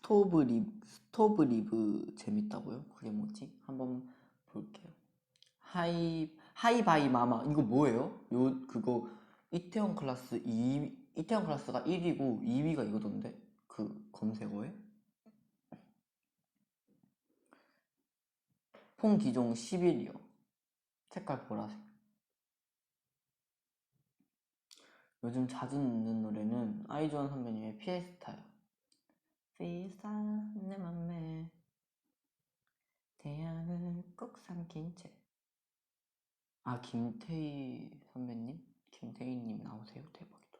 스토브 리브 재밌다고요? 그게 뭐지? 한번 볼게요. 하이바이 마마. 이거 뭐예요? 그거 이태원 클라스 2, 이태원 클라스가 1위고 2위가 이거던데? 그 검색어에? 홍기종 10일이요. 색깔 보라색. 요즘 자주 듣는 노래는 아이즈원 선배님의 피에스타요. 피에스타 내 맘에 태양을 꼭 삼킨 채. 아, 김태희 선배님? 김태희님 나오세요? 대박이다.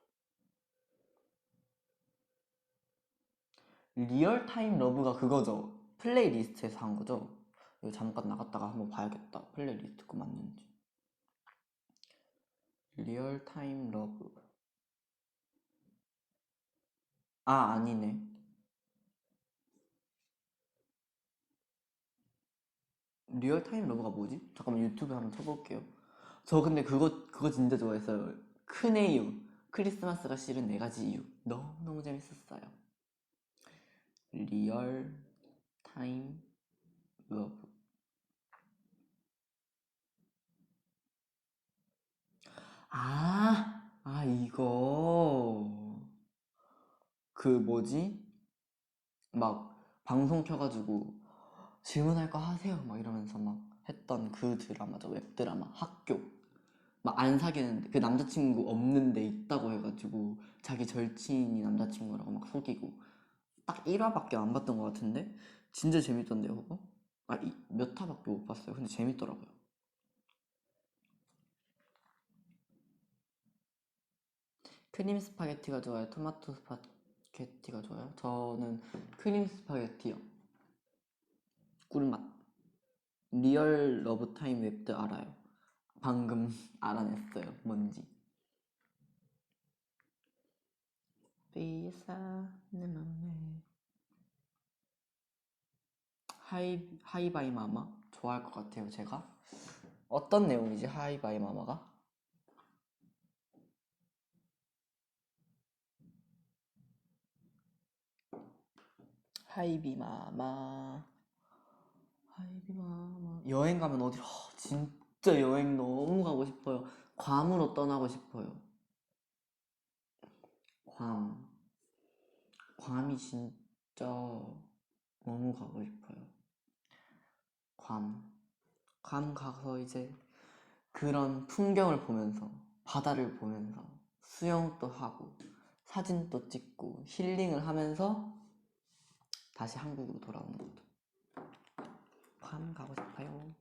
리얼타임 러브가 그거죠? 플레이리스트에서 한 거죠? 이거 잠깐 나갔다가 한번 봐야겠다. 플레이리스트 거 맞는지. 리얼타임 러브. 아, 아니네. 리얼타임 러브가 뭐지? 잠깐만 유튜브에 한번 쳐볼게요. 저 근데 그거 진짜 좋아했어요. 큰애 이유. 크리스마스가 싫은 네 가지 이유. 너무너무 재밌었어요. 리얼 타임 러브. 이거. 그 뭐지? 막 방송 켜가지고 질문할 거 하세요. 막 이러면서 막 했던 그 드라마죠. 웹드라마. 학교. 막 안 사귀는데 그 남자친구 없는데 있다고 해가지고 자기 절친이 남자친구라고 막 속이고 딱 1화밖에 안 봤던 것 같은데 진짜 재밌던데요 그거? 몇 화밖에 못 봤어요. 근데 재밌더라고요. 크림 스파게티가 좋아요? 토마토 스파게티가 좋아요? 저는 크림 스파게티요. 꿀맛. 리얼 러브타임 웹드 알아요. 방금 알아냈어요. 뭔지. 비싸 내 맘에 하이바이 마마. 좋아할 것 같아요, 제가. 어떤 내용이지, 하이바이 마마가? 하이비 마마, 하이비 마마. 여행 가면 어디, 진짜 여행 너무 가고 싶어요. 괌으로 떠나고 싶어요. 괌. 괌이 진짜 너무 가고 싶어요. 괌. 괌 가서 이제 그런 풍경을 보면서, 바다를 보면서, 수영도 하고, 사진도 찍고, 힐링을 하면서 다시 한국으로 돌아오는 것도. 괌 가고 싶어요.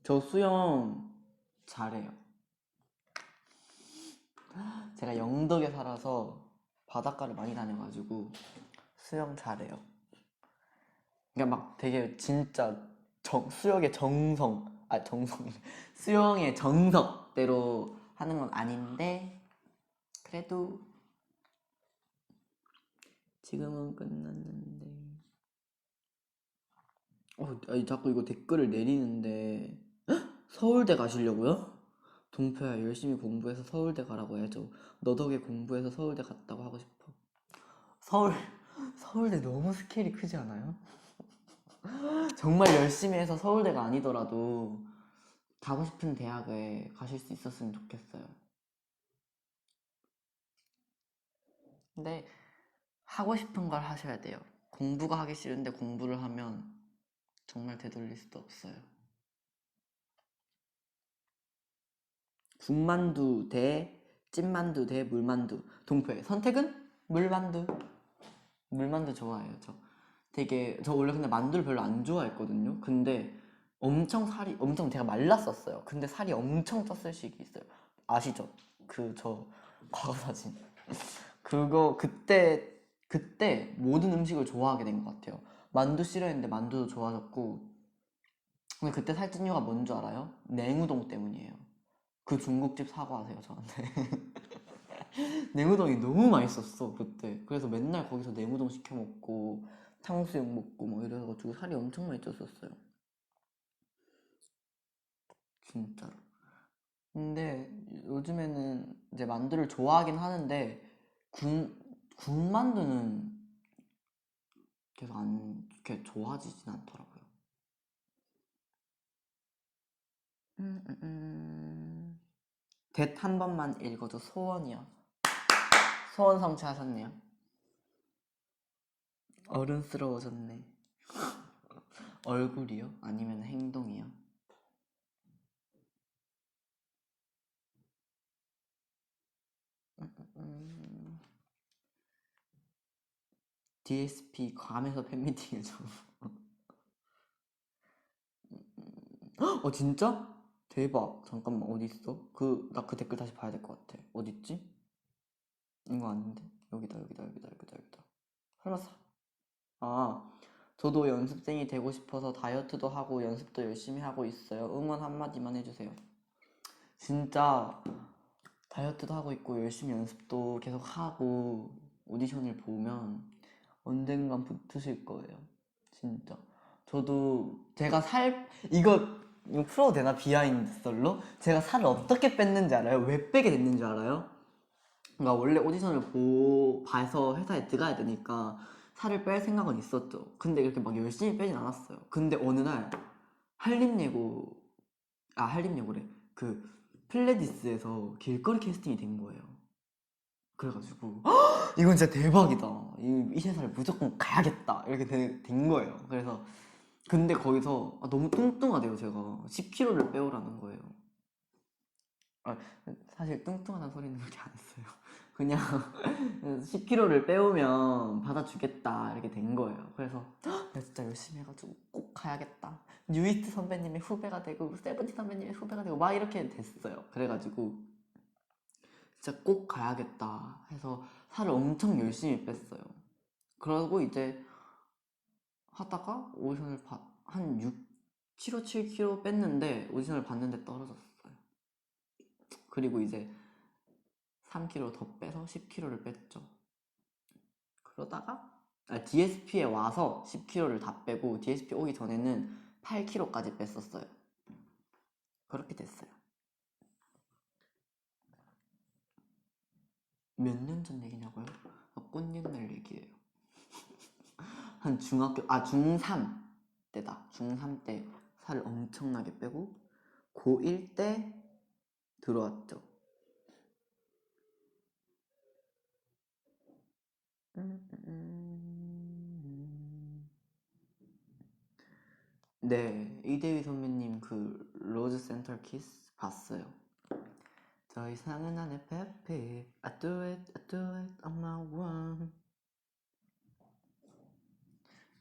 저 수영 잘해요. 제가 영덕에 살아서 바닷가를 많이 다녀가지고 수영 잘해요. 그러니까 막 되게 진짜 수영의 정성, 수영의 정석대로 하는 건 아닌데 그래도 지금은 끝났는데. 아니, 자꾸 이거 댓글을 내리는데 서울대 가시려고요? 동표야, 열심히 공부해서 서울대 가라고 해야죠. 너 덕에 공부해서 서울대 갔다고 하고 싶어. 서울 서울대 너무 스케일이 크지 않아요? 정말 열심히 해서 서울대가 아니더라도 가고 싶은 대학에 가실 수 있었으면 좋겠어요. 근데 하고 싶은 걸 하셔야 돼요. 공부가 하기 싫은데 공부를 하면 정말 되돌릴 수도 없어요. 군만두 대 찐만두 대 물만두. 동표의 선택은? 물만두. 물만두 좋아해요, 저. 저 원래 근데 만두를 별로 안 좋아했거든요. 근데 엄청 제가 말랐었어요. 근데 살이 엄청 쪘을 시기 있어요. 아시죠? 저 과거 사진. 그때 모든 음식을 좋아하게 된 것 같아요. 만두 싫어했는데 만두도 좋아졌고. 근데 그때 살찐 이유가 뭔 줄 알아요? 냉우동 때문이에요. 그 중국집 사과하세요, 저한테. 냉우동이 너무 맛있었어, 그때. 그래서 맨날 거기서 냉우동 시켜 먹고 탕수육 먹고 뭐 이래가지고 살이 엄청 많이 쪘었어요. 진짜로. 근데 요즘에는 이제 만두를 좋아하긴 하는데 군만두는 계속 안 이렇게 좋아지진 않더라고요. 댓한 번만 읽어줘. 소원이요. 소원 성취하셨네요. 어른스러워졌네. 얼굴이요? 아니면 행동이요? DSP 괌에서 팬미팅 해줘. 진짜? 대박. 잠깐만, 어디 있어? 나 그 댓글 다시 봐야 될 것 같아. 어디 있지? 이거 아닌데? 여기다. 설마 저도 연습생이 되고 싶어서 다이어트도 하고 연습도 열심히 하고 있어요. 응원 한마디만 해주세요. 진짜 다이어트도 하고 있고 열심히 연습도 계속 하고 오디션을 보면 언젠간 붙으실 거예요. 진짜. 저도 제가 이거 풀어도 되나? 비하인드 썰로? 제가 살을 어떻게 뺐는지 알아요? 왜 빼게 됐는지 알아요? 그러니까 원래 오디션을 봐서 회사에 들어가야 되니까 살을 뺄 생각은 있었죠. 근데 이렇게 막 열심히 빼진 않았어요. 근데 어느 날 한림예고래. 그 플레디스에서 길거리 캐스팅이 된 거예요. 그래가지고 이건 진짜 대박이다. 이 회사를 무조건 가야겠다. 이렇게 된 거예요. 그래서 근데 거기서 너무 뚱뚱하대요. 제가 10kg를 빼오라는 거예요. 아, 사실 뚱뚱하다는 소리는 그렇게 안 했어요. 그냥 10kg를 빼오면 받아주겠다 이렇게 된 거예요. 그래서 내가 진짜 열심히 해가지고 꼭 가야겠다. 뉴이스트 선배님의 후배가 되고 세븐틴 선배님의 후배가 되고 막 이렇게 됐어요. 그래가지고 진짜 꼭 가야겠다 해서 살을 엄청 열심히 뺐어요. 그러고 이제 하다가 한 6kg, 7kg 뺐는데 오디션을 봤는데 떨어졌어요. 그리고 이제 3kg 더 빼서 10kg를 뺐죠. 그러다가 DSP에 와서 10kg를 다 빼고 DSP 오기 전에는 8kg까지 뺐었어요. 그렇게 됐어요. 몇 년 전 얘기냐고요? 꽃 옛날 얘기예요. 한 중3 때다. 중3 때 살을 엄청나게 빼고 고1 때 들어왔죠. 네, 이대휘 선배님 그 로즈 센터 키스 봤어요. 더 이상은 안 해, baby. I do it on my own.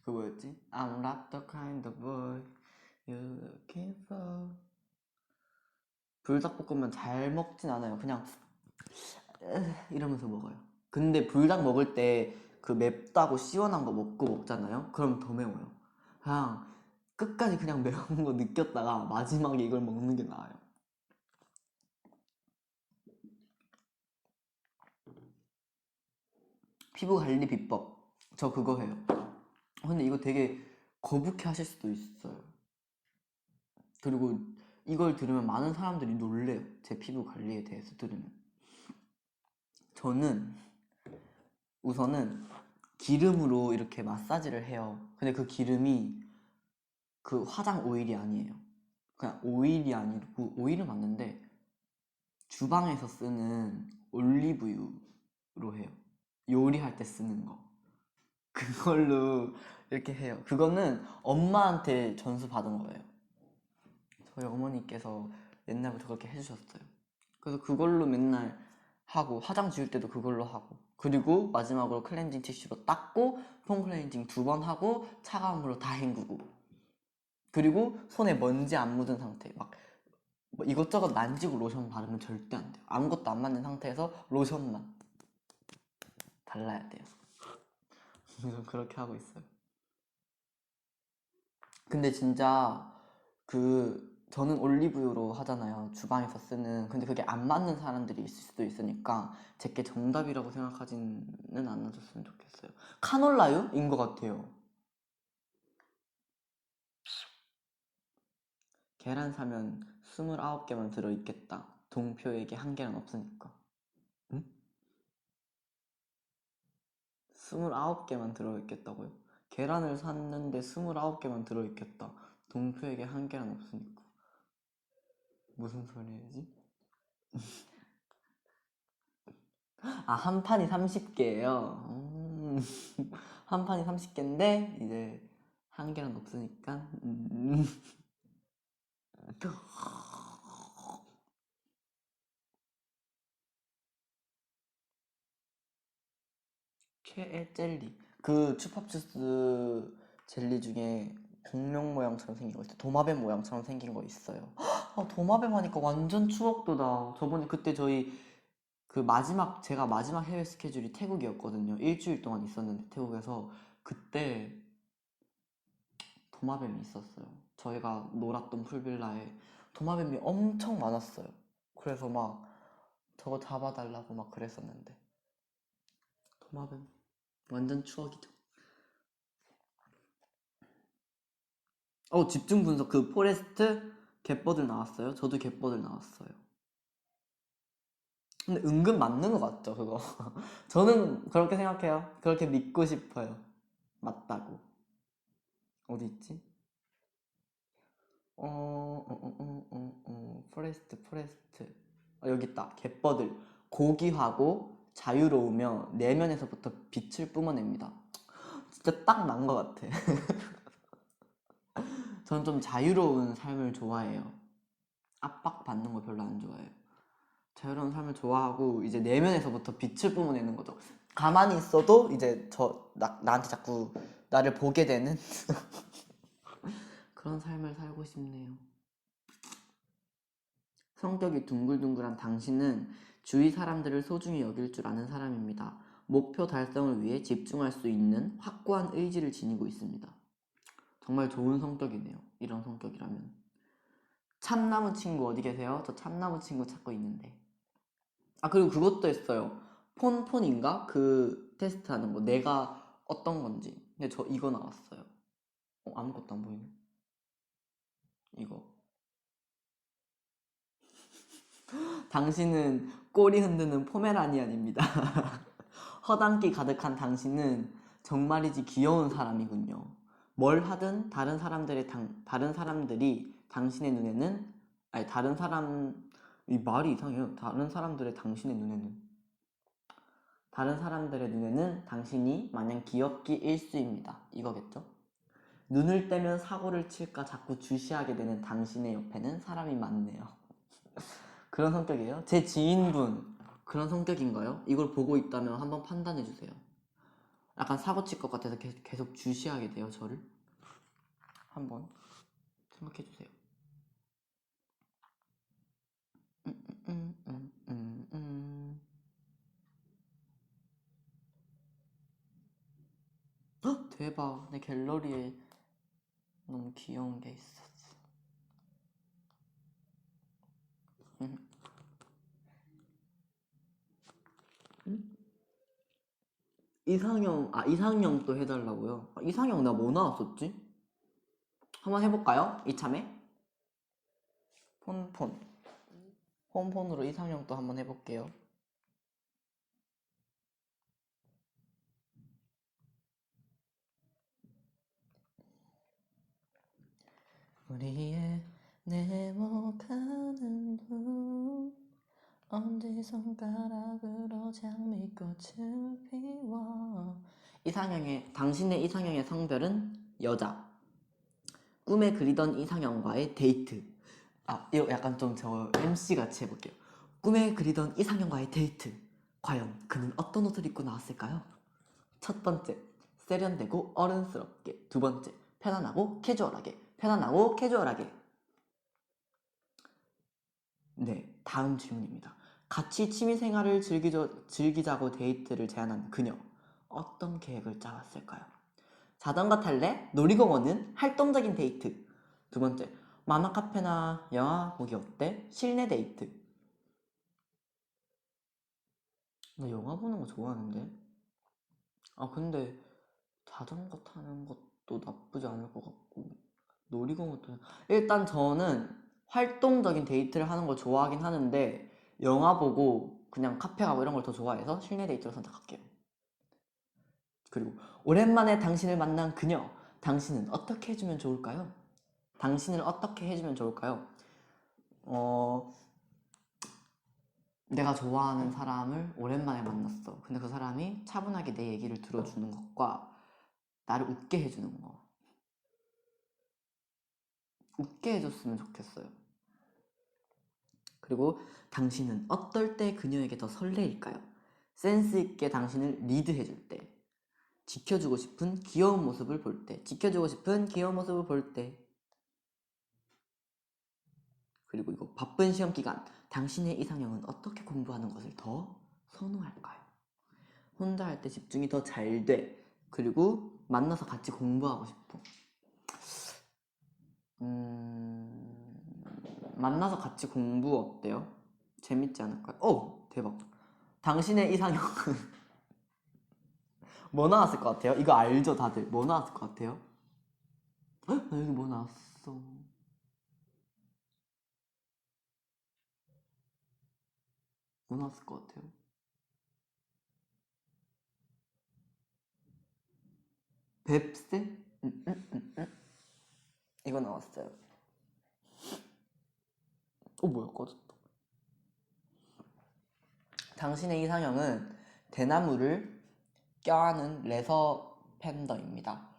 그 뭐였지? I'm not the kind of boy you're looking for. 불닭볶음면 잘 먹진 않아요. 그냥 이러면서 먹어요. 근데 불닭 먹을 때 그 맵다고 시원한 거 먹잖아요. 그럼 더 매워요. 그냥 끝까지 그냥 매운 거 느꼈다가 마지막에 이걸 먹는 게 나아요. 피부 관리 비법 저 그거 해요. 근데 이거 되게 거북해 하실 수도 있어요. 그리고 이걸 들으면 많은 사람들이 놀래요. 제 피부 관리에 대해서 들으면. 저는 우선은 기름으로 이렇게 마사지를 해요. 근데 그 기름이 그 화장 오일이 아니에요. 그냥 오일이 아니고, 오일은 맞는데 주방에서 쓰는 올리브유로 해요. 요리할 때 쓰는 거. 그걸로 이렇게 해요. 그거는 엄마한테 전수 받은 거예요. 저희 어머니께서 옛날부터 그렇게 해주셨어요. 그래서 그걸로 맨날 하고, 화장 지울 때도 그걸로 하고, 그리고 마지막으로 클렌징 티슈로 닦고 폼 클렌징 2번 하고 차가운 물로 다 헹구고, 그리고 손에 먼지 안 묻은 상태, 막 뭐 이것저것 만지고 로션 바르면 절대 안 돼요. 아무것도 안 맞는 상태에서 로션만 발라야 돼요. 그래서 그렇게 하고 있어요. 근데 진짜 저는 올리브유로 하잖아요. 주방에서 쓰는. 근데 그게 안 맞는 사람들이 있을 수도 있으니까 제게 정답이라고 생각하지는 않아줬으면 좋겠어요. 카놀라유인 것 같아요. 계란 사면 29개만 들어있겠다. 동표에게 한 개는 없으니까. 응? 29개만 들어있겠다고요? 계란을 샀는데 29개만 들어있겠다. 동표에게 한 개는 없으니까. 무슨 소리지? 한 판이 30개예요. 한 판이 30개인데 이제 한 개는 없으니까. 최애 젤리. 그 추팝주스 젤리 중에 공룡 모양처럼 생긴 거 있어요. 도마뱀 모양처럼 생긴 거 있어요. 도마뱀 하니까 완전 추억도다. 저번에 그때 저희 제가 마지막 해외 스케줄이 태국이었거든요. 일주일 동안 있었는데 태국에서 그때 도마뱀이 있었어요. 저희가 놀았던 풀빌라에 도마뱀이 엄청 많았어요. 그래서 막 저거 잡아달라고 막 그랬었는데. 도마뱀 완전 추억이죠. 집중 분석 그 포레스트 갯버들 나왔어요. 저도 갯버들 나왔어요. 근데 은근 맞는 것 같죠, 그거. 저는 그렇게 생각해요. 그렇게 믿고 싶어요. 맞다고. 어디 있지? 포레스트. 여기 있다. 갯버들. 고귀하고 자유로우며 내면에서부터 빛을 뿜어냅니다. 진짜 딱 난 것 같아. 저는 좀 자유로운 삶을 좋아해요. 압박받는 거 별로 안 좋아해요. 자유로운 삶을 좋아하고 이제 내면에서부터 빛을 뿜어내는 거죠. 가만히 있어도 이제 나한테 자꾸 나를 보게 되는 그런 삶을 살고 싶네요. 성격이 둥글둥글한 당신은 주위 사람들을 소중히 여길 줄 아는 사람입니다. 목표 달성을 위해 집중할 수 있는 확고한 의지를 지니고 있습니다. 정말 좋은 성격이네요. 이런 성격이라면. 참나무 친구 어디 계세요? 저 참나무 친구 찾고 있는데. 그리고 그것도 했어요. 폰인가? 그 테스트 하는 거. 내가 어떤 건지. 근데 저 이거 나왔어요. 아무것도 안 보이네. 이거. 당신은 꼬리 흔드는 포메라니안입니다. 허당기 가득한 당신은 정말이지 귀여운 사람이군요. 뭘 하든 다른 사람들이 당신의 눈에는 아니 다른 사람 이 말이 이상해요. 다른 사람들의 눈에는 당신이 마냥 귀엽기 일쑤입니다. 이거겠죠? 눈을 떼면 사고를 칠까 자꾸 주시하게 되는 당신의 옆에는 사람이 많네요. 그런 성격이에요? 제 지인분 그런 성격인가요? 이걸 보고 있다면 한번 판단해 주세요. 약간 사고 칠 것 같아서 계속 주시하게 돼요, 저를? 한번 생각해 주세요. 헉, 대박. 내 갤러리에 너무 귀여운 게 있었어. 이상형 또 해달라고요? 이상형 나 뭐 나왔었지? 한번 해볼까요? 이참에? 폰으로 이상형 또 한번 해볼게요. 우리의 네모가는 눈 엄지손가락으로 장미꽃을 피워. 당신의 이상형의 성별은 여자. 꿈에 그리던 이상형과의 데이트. 이거 약간 좀 저 MC 같이 해볼게요. 꿈에 그리던 이상형과의 데이트. 과연 그는 어떤 옷을 입고 나왔을까요? 첫 번째, 세련되고 어른스럽게. 두 번째, 편안하고 캐주얼하게. 네, 다음 질문입니다. 같이 취미생활을 즐기자고 데이트를 제안한 그녀. 어떤 계획을 짜왔을까요? 자전거 탈래? 놀이공원은? 활동적인 데이트. 두 번째, 만화 카페나 영화 보기 어때? 실내 데이트. 나 영화 보는 거 좋아하는데. 근데 자전거 타는 것도 나쁘지 않을 것 같고 놀이공원도 일단 저는 활동적인 데이트를 하는 걸 좋아하긴 하는데 영화 보고 그냥 카페 가고 이런 걸 더 좋아해서 실내 데이트를 선택할게요. 그리고 오랜만에 당신을 만난 그녀. 당신은 어떻게 해주면 좋을까요? 당신을 어떻게 해주면 좋을까요? 내가 좋아하는 사람을 오랜만에 만났어. 근데 그 사람이 차분하게 내 얘기를 들어주는 것과 나를 웃게 해주는 거. 웃게 해줬으면 좋겠어요. 그리고 당신은 어떨 때 그녀에게 더 설레일까요? 센스 있게 당신을 리드해줄 때, 지켜주고 싶은 귀여운 모습을 볼 때, 그리고 이거 바쁜 시험 기간, 당신의 이상형은 어떻게 공부하는 것을 더 선호할까요? 혼자 할 때 집중이 더 잘 돼. 그리고 만나서 같이 공부하고 싶어. 만나서 같이 공부 어때요? 재밌지 않을까요? 대박. 당신의 이상형은 뭐 나왔을 것 같아요? 이거 알죠, 다들? 뭐 나왔을 것 같아요? 나 여기 뭐 나왔어. 뭐 나왔을 것 같아요? 뱁새? 이거 나왔어요. 뭐야, 꺼졌다. 당신의 이상형은 대나무를 껴안은 레서 팬더입니다.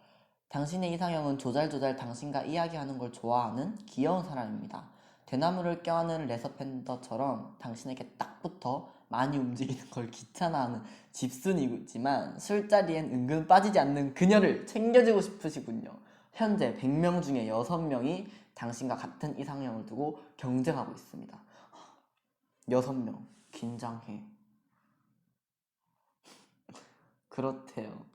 당신의 이상형은 조잘조잘 당신과 이야기하는 걸 좋아하는 귀여운 사람입니다. 대나무를 껴안은 레서 팬더처럼 당신에게 딱 붙어 많이 움직이는 걸 귀찮아하는 집순이지만 술자리엔 은근 빠지지 않는 그녀를 챙겨주고 싶으시군요. 현재 100명 중에 6명이 당신과 같은 이상형을 두고 경쟁하고 있습니다. 6명. 긴장해. 그렇대요.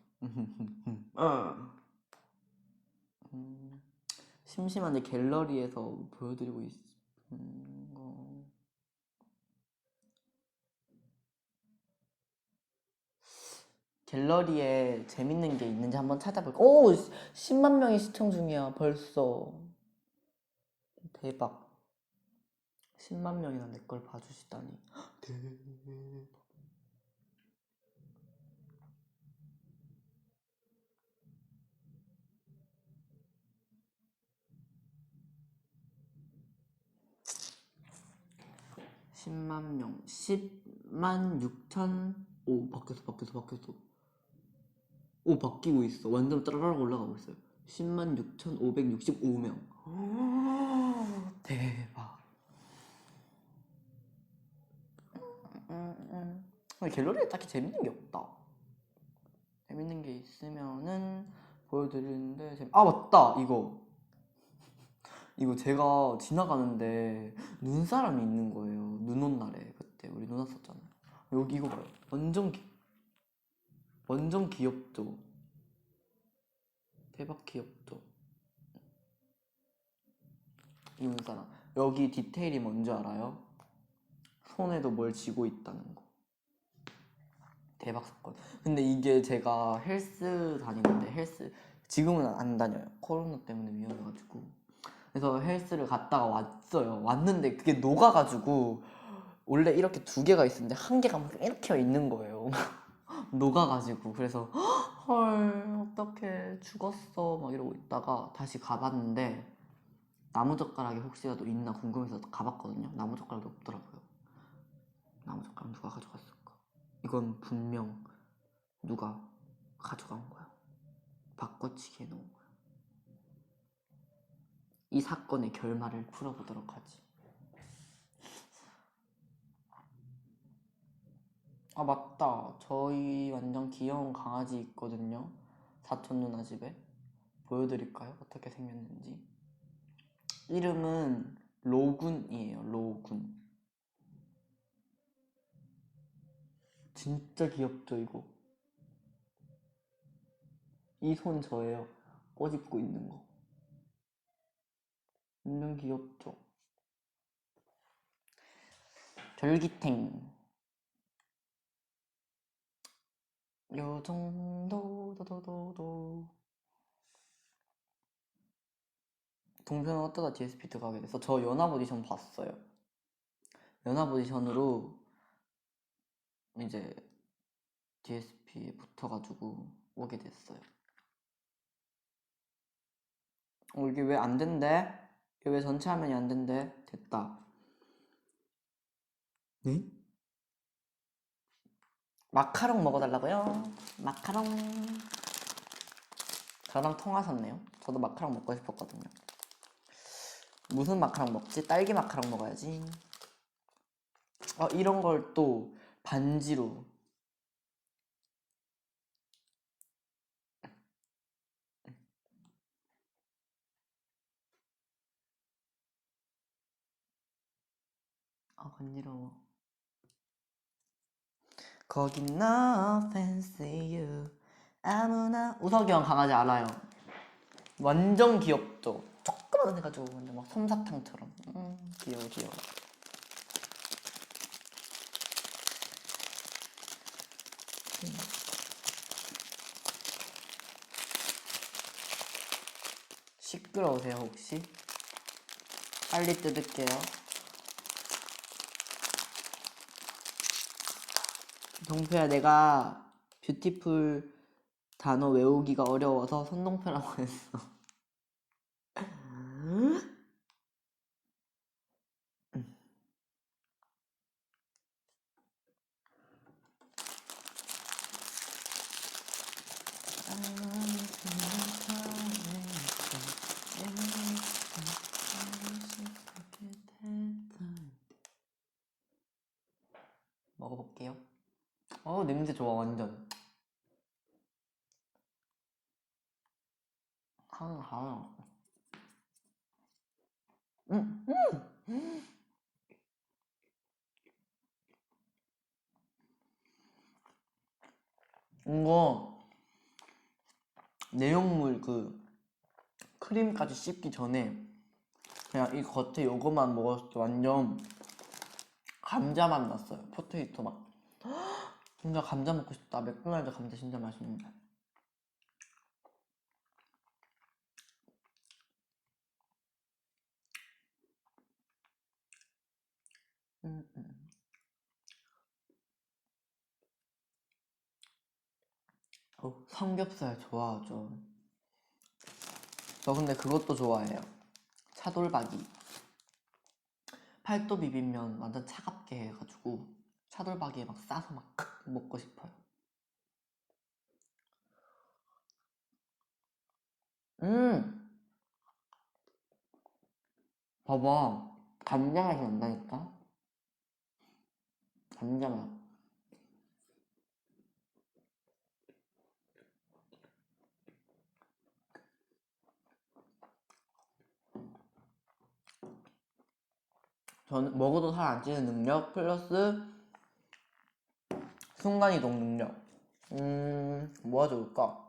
심심한데 갤러리에서 보여드리고 있는 거. 갤러리에 재밌는 게 있는지 한번 찾아볼까? 오! 10만 명이 시청 중이야 벌써. 대박. 10만 명이나 내 걸 봐주시다니. 대박. 10만 명. 10만 6천. 오, 바뀌었어. 오, 바뀌고 있어. 완전 따라락 올라가고 있어요. 10만 6,565명. 대박. 갤러리에 딱히 재밌는 게 없다. 재밌는 게 있으면은 보여드리는데 아, 맞다. 이거 제가 지나가는데 눈사람이 있는 거예요. 눈 온 날에. 그때 우리 눈 왔었잖아요. 여기 이거 봐요. 완전 귀엽죠? 대박 귀엽죠? 이 눈사람. 여기 디테일이 뭔지 알아요? 손에도 뭘 쥐고 있다는 거. 대박 사건. 근데 이게 제가 헬스 다니는데 지금은 안 다녀요. 코로나 때문에 위험해가지고. 그래서 헬스를 갔다가 왔어요. 왔는데 그게 녹아가지고 원래 이렇게 두 개가 있었는데 한 개가 막 이렇게 있는 거예요. 녹아가지고. 그래서 헐 어떡해 죽었어 막 이러고 있다가 다시 가봤는데 나무젓가락이 혹시라도 있나 궁금해서 가봤거든요. 나무젓가락이 없더라고요. 나무젓가락 누가 가져갔을까? 이건 분명 누가 가져간 거야. 바꿔치기 해놓은 거야. 이 사건의 결말을 풀어보도록 하지. 아, 맞다. 저희 완전 귀여운 강아지 있거든요. 사촌 누나 집에. 보여드릴까요? 어떻게 생겼는지. 이름은 로군이에요. 로군. 진짜 귀엽죠, 이거? 이 손 저예요. 꼬집고 있는 거. 완전 귀엽죠? 절기탱. 요 정도, 도도도도. 동표는 어쩌다 DSP 가게 돼서 저 연합 오디션 봤어요. 연합 오디션으로 이제 DSP에 붙어가지고 오게 됐어요. 이게 왜 안 된대? 이게 왜 전체 화면이 안 된대? 됐다. 네? 마카롱 먹어달라고요? 마카롱. 저랑 통하셨네요. 저도 마카롱 먹고 싶었거든요. 무슨 마카롱 먹지? 딸기 마카롱 먹어야지. 이런 걸 또 반지로. 간지러워. 거긴 no fancy you. 아무나. 우석이 형 강아지 알아요. 완전 귀엽죠? 조그만 해가지고 완전 막 솜사탕처럼. 귀여워. 시끄러우세요 혹시? 빨리 뜯을게요. 동표야, 내가 뷰티풀 단어 외우기가 어려워서 손동표라고 했어. 먹어볼게요. 냄새 좋아 완전. 하나. 이거 내용물 크림까지 씹기 전에 그냥 이 겉에 요거만 먹었을 때 완전 감자 맛 났어요. 포테이토 맛. 진짜 감자 먹고 싶다. 맥도날드 감자 진짜 맛있는데. 음, 음. 삼겹살 좋아하죠. 저 근데 그것도 좋아해요. 차돌박이. 팔도 비빔면 완전 차갑게 해가지고 차돌박이에 막 싸서 막 먹고 싶어요. 음, 봐봐. 감자 맛이 난다니까? 감자 맛. 저는 먹어도 살 안 찌는 능력 플러스 순간이동 능력. 뭐가 좋을까?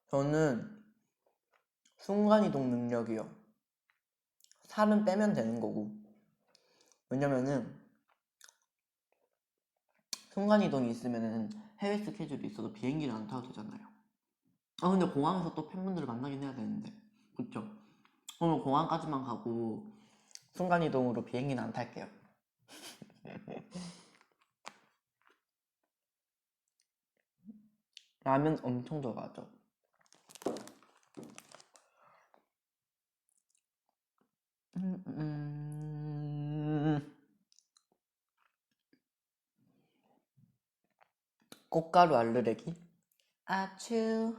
저는 순간이동 능력이요. 살은 빼면 되는 거고. 왜냐면은 순간이동이 있으면은 해외 스케줄이 있어도 비행기를 안 타도 되잖아요. 근데 공항에서 또 팬분들을 만나긴 해야 되는데. 그쵸? 오늘 공항까지만 가고 순간이동으로 비행기는 안 탈게요. 라면 엄청 좋아하죠. 꽃가루 알르레기? 아츄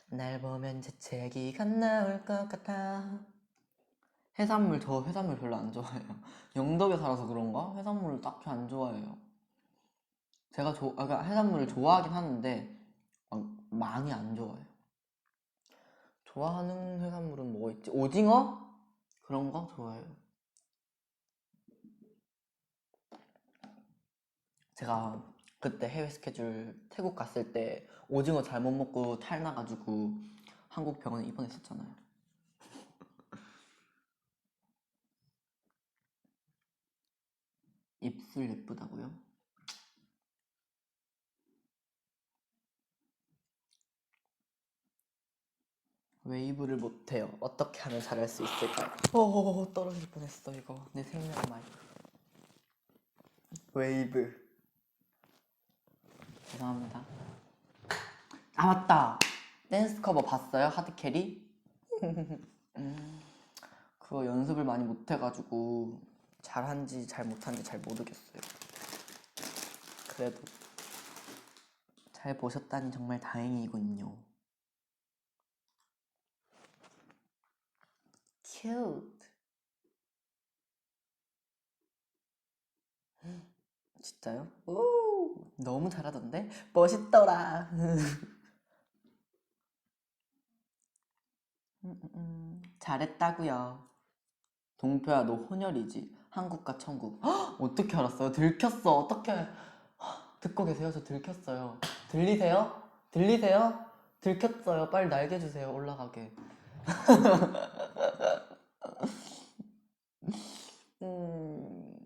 날 보면 재채기가 나올 것 같아. 저 해산물 별로 안 좋아해요. 영덕에 살아서 그런가? 해산물을 딱히 안 좋아해요. 제가 그러니까 해산물을 좋아하긴 하는데 많이 안 좋아해요. 좋아하는 해산물은 뭐가 있지? 오징어? 그런 거 좋아해요. 제가 그때 해외 스케줄 태국 갔을 때 오징어 잘못 먹고 탈나가지고 한국 병원에 입원했었잖아요. 입술 예쁘다고요? 웨이브를 못해요. 어떻게 하면 잘할 수 있을까요? 떨어질 뻔했어 이거. 내 생명 마이크. 웨이브. 죄송합니다. 아 맞다. 댄스 커버 봤어요? 하드캐리? 그거 연습을 많이 못해가지고 잘한지 잘 못한지 잘 모르겠어요. 그래도 잘 보셨다니 정말 다행이군요. Cute. 진짜요? 오, 너무 잘하던데? 멋있더라. 잘했다고요. 동표야, 너 혼혈이지? 한국과 천국. 헉, 어떻게 알았어요? 들켰어. 어떻게 듣고 계세요? 저 들켰어요. 들리세요? 들리세요? 들켰어요. 빨리 날개 주세요. 올라가게. 음,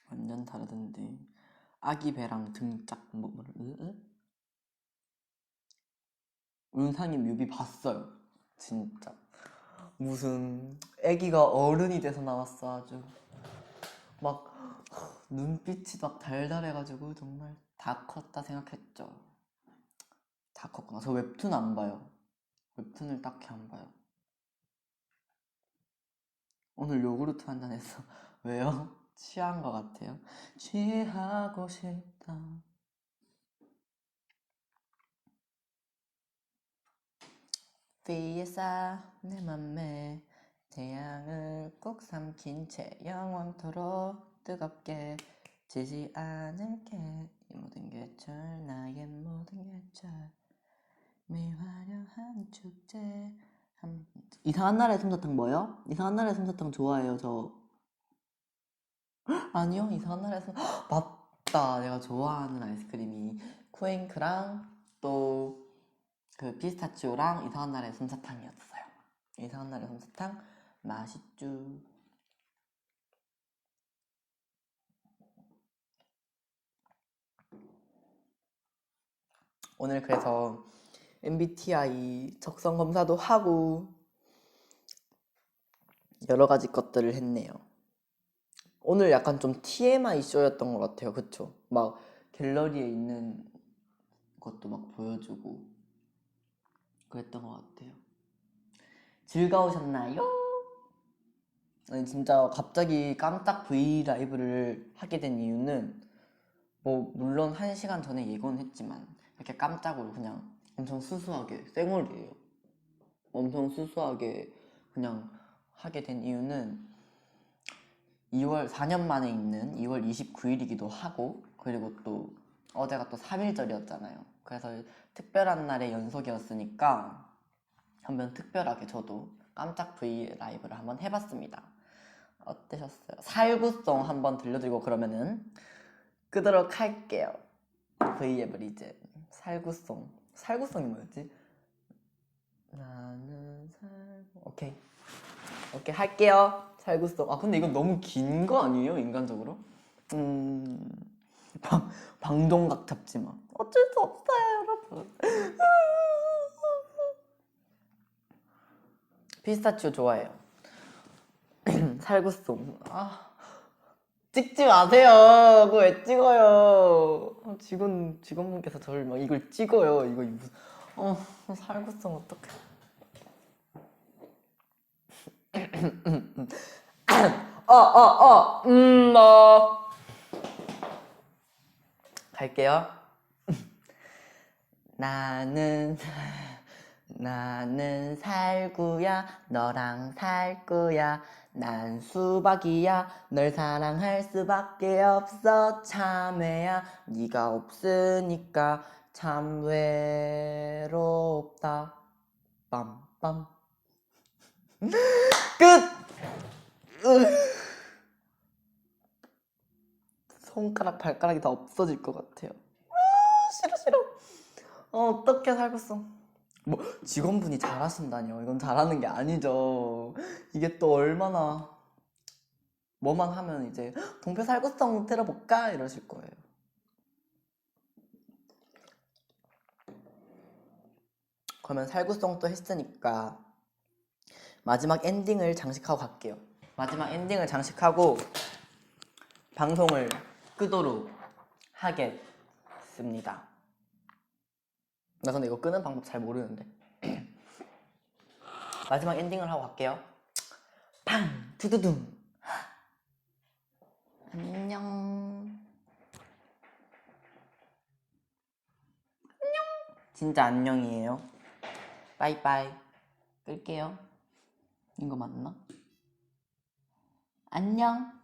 완전 다르던데. 아기 배랑 등짝 은상이 뮤비 봤어요. 진짜. 무슨 애기가 어른이 돼서 나왔어 아주. 막 눈빛이 막 달달해가지고 정말 다 컸다 생각했죠. 다 컸구나. 저 웹툰 안 봐요. 웹툰을 딱히 안 봐요. 오늘 요구르트 한잔 했어. 왜요? 취한 것 같아요. 취하고 싶다. 위에서 내 맘에 태양을 꼭 삼킨 채 영원토록 뜨겁게 지지 않을게. 이 모든 계절 나의 모든 계절 매일 화려한 축제. 이상한 나라의 솜사탕 뭐요? 이상한 나라의 솜사탕 좋아해요 저. 아니요 이상한 나라의 솜 맞다. 내가 좋아하는 아이스크림이 쿠앤크랑 또 그 피스타치오랑 이상한 나라의 솜사탕이었어요. 이상한 나라의 솜사탕 맛있쥬. 오늘 그래서 MBTI 적성 검사도 하고 여러 가지 것들을 했네요. 오늘 약간 좀 TMI 쇼였던 것 같아요. 그쵸? 막 갤러리에 있는 것도 막 보여주고 그랬던 것 같아요. 즐거우셨나요? 아니 진짜 갑자기 깜짝 브이라이브를 하게 된 이유는 뭐 물론 1시간 전에 예고는 했지만 이렇게 깜짝으로 그냥 엄청 수수하게 쌩얼이에요. 엄청 수수하게 그냥 하게 된 이유는 4년 만에 있는 2월 29일이기도 하고 그리고 또 어제가 또 3일절이었잖아요. 그래서 특별한 날의 연속이었으니까 한번 특별하게 저도 깜짝 브이라이브를 한번 해봤습니다. 어떠셨어요? 살구송 한번 들려드리고 그러면은 끄도록 할게요. 브이앱을 이제 살구송이 뭐였지? 나는 살구 오케이 할게요. 살구송. 아 근데 이건 너무 긴 거 아니에요? 인간적으로? 방종각 잡지 마. 어쩔 수 없어요 여러분. 피스타치오 좋아해요. 살구송. 찍지 마세요. 그거 왜 찍어요? 직원분께서 저를 막 이걸 찍어요. 이거 무슨 살구송 어떡해. 뭐 갈게요. 나는 살구야 너랑 살 거야 난 수박이야 널 사랑할 수밖에 없어 참외야 네가 없으니까 참 외롭다 빰빰 끝! 손가락 발가락이 다 없어질 것 같아요. 싫어. 어떻게 살겠어. 뭐 직원분이 잘하신다뇨. 이건 잘하는 게 아니죠. 이게 또 얼마나 뭐만 하면 이제 동표 살구송 들어볼까 이러실 거예요. 그러면 살구송 또 했으니까 마지막 엔딩을 장식하고 갈게요. 마지막 엔딩을 장식하고 방송을 끄도록 하겠습니다. 나 근데 이거 끄는 방법 잘 모르는데. 마지막 엔딩을 하고 갈게요. 팡! 두두둥! 안녕. 진짜 안녕이에요. 빠이빠이. 끌게요. 이거 맞나? 안녕.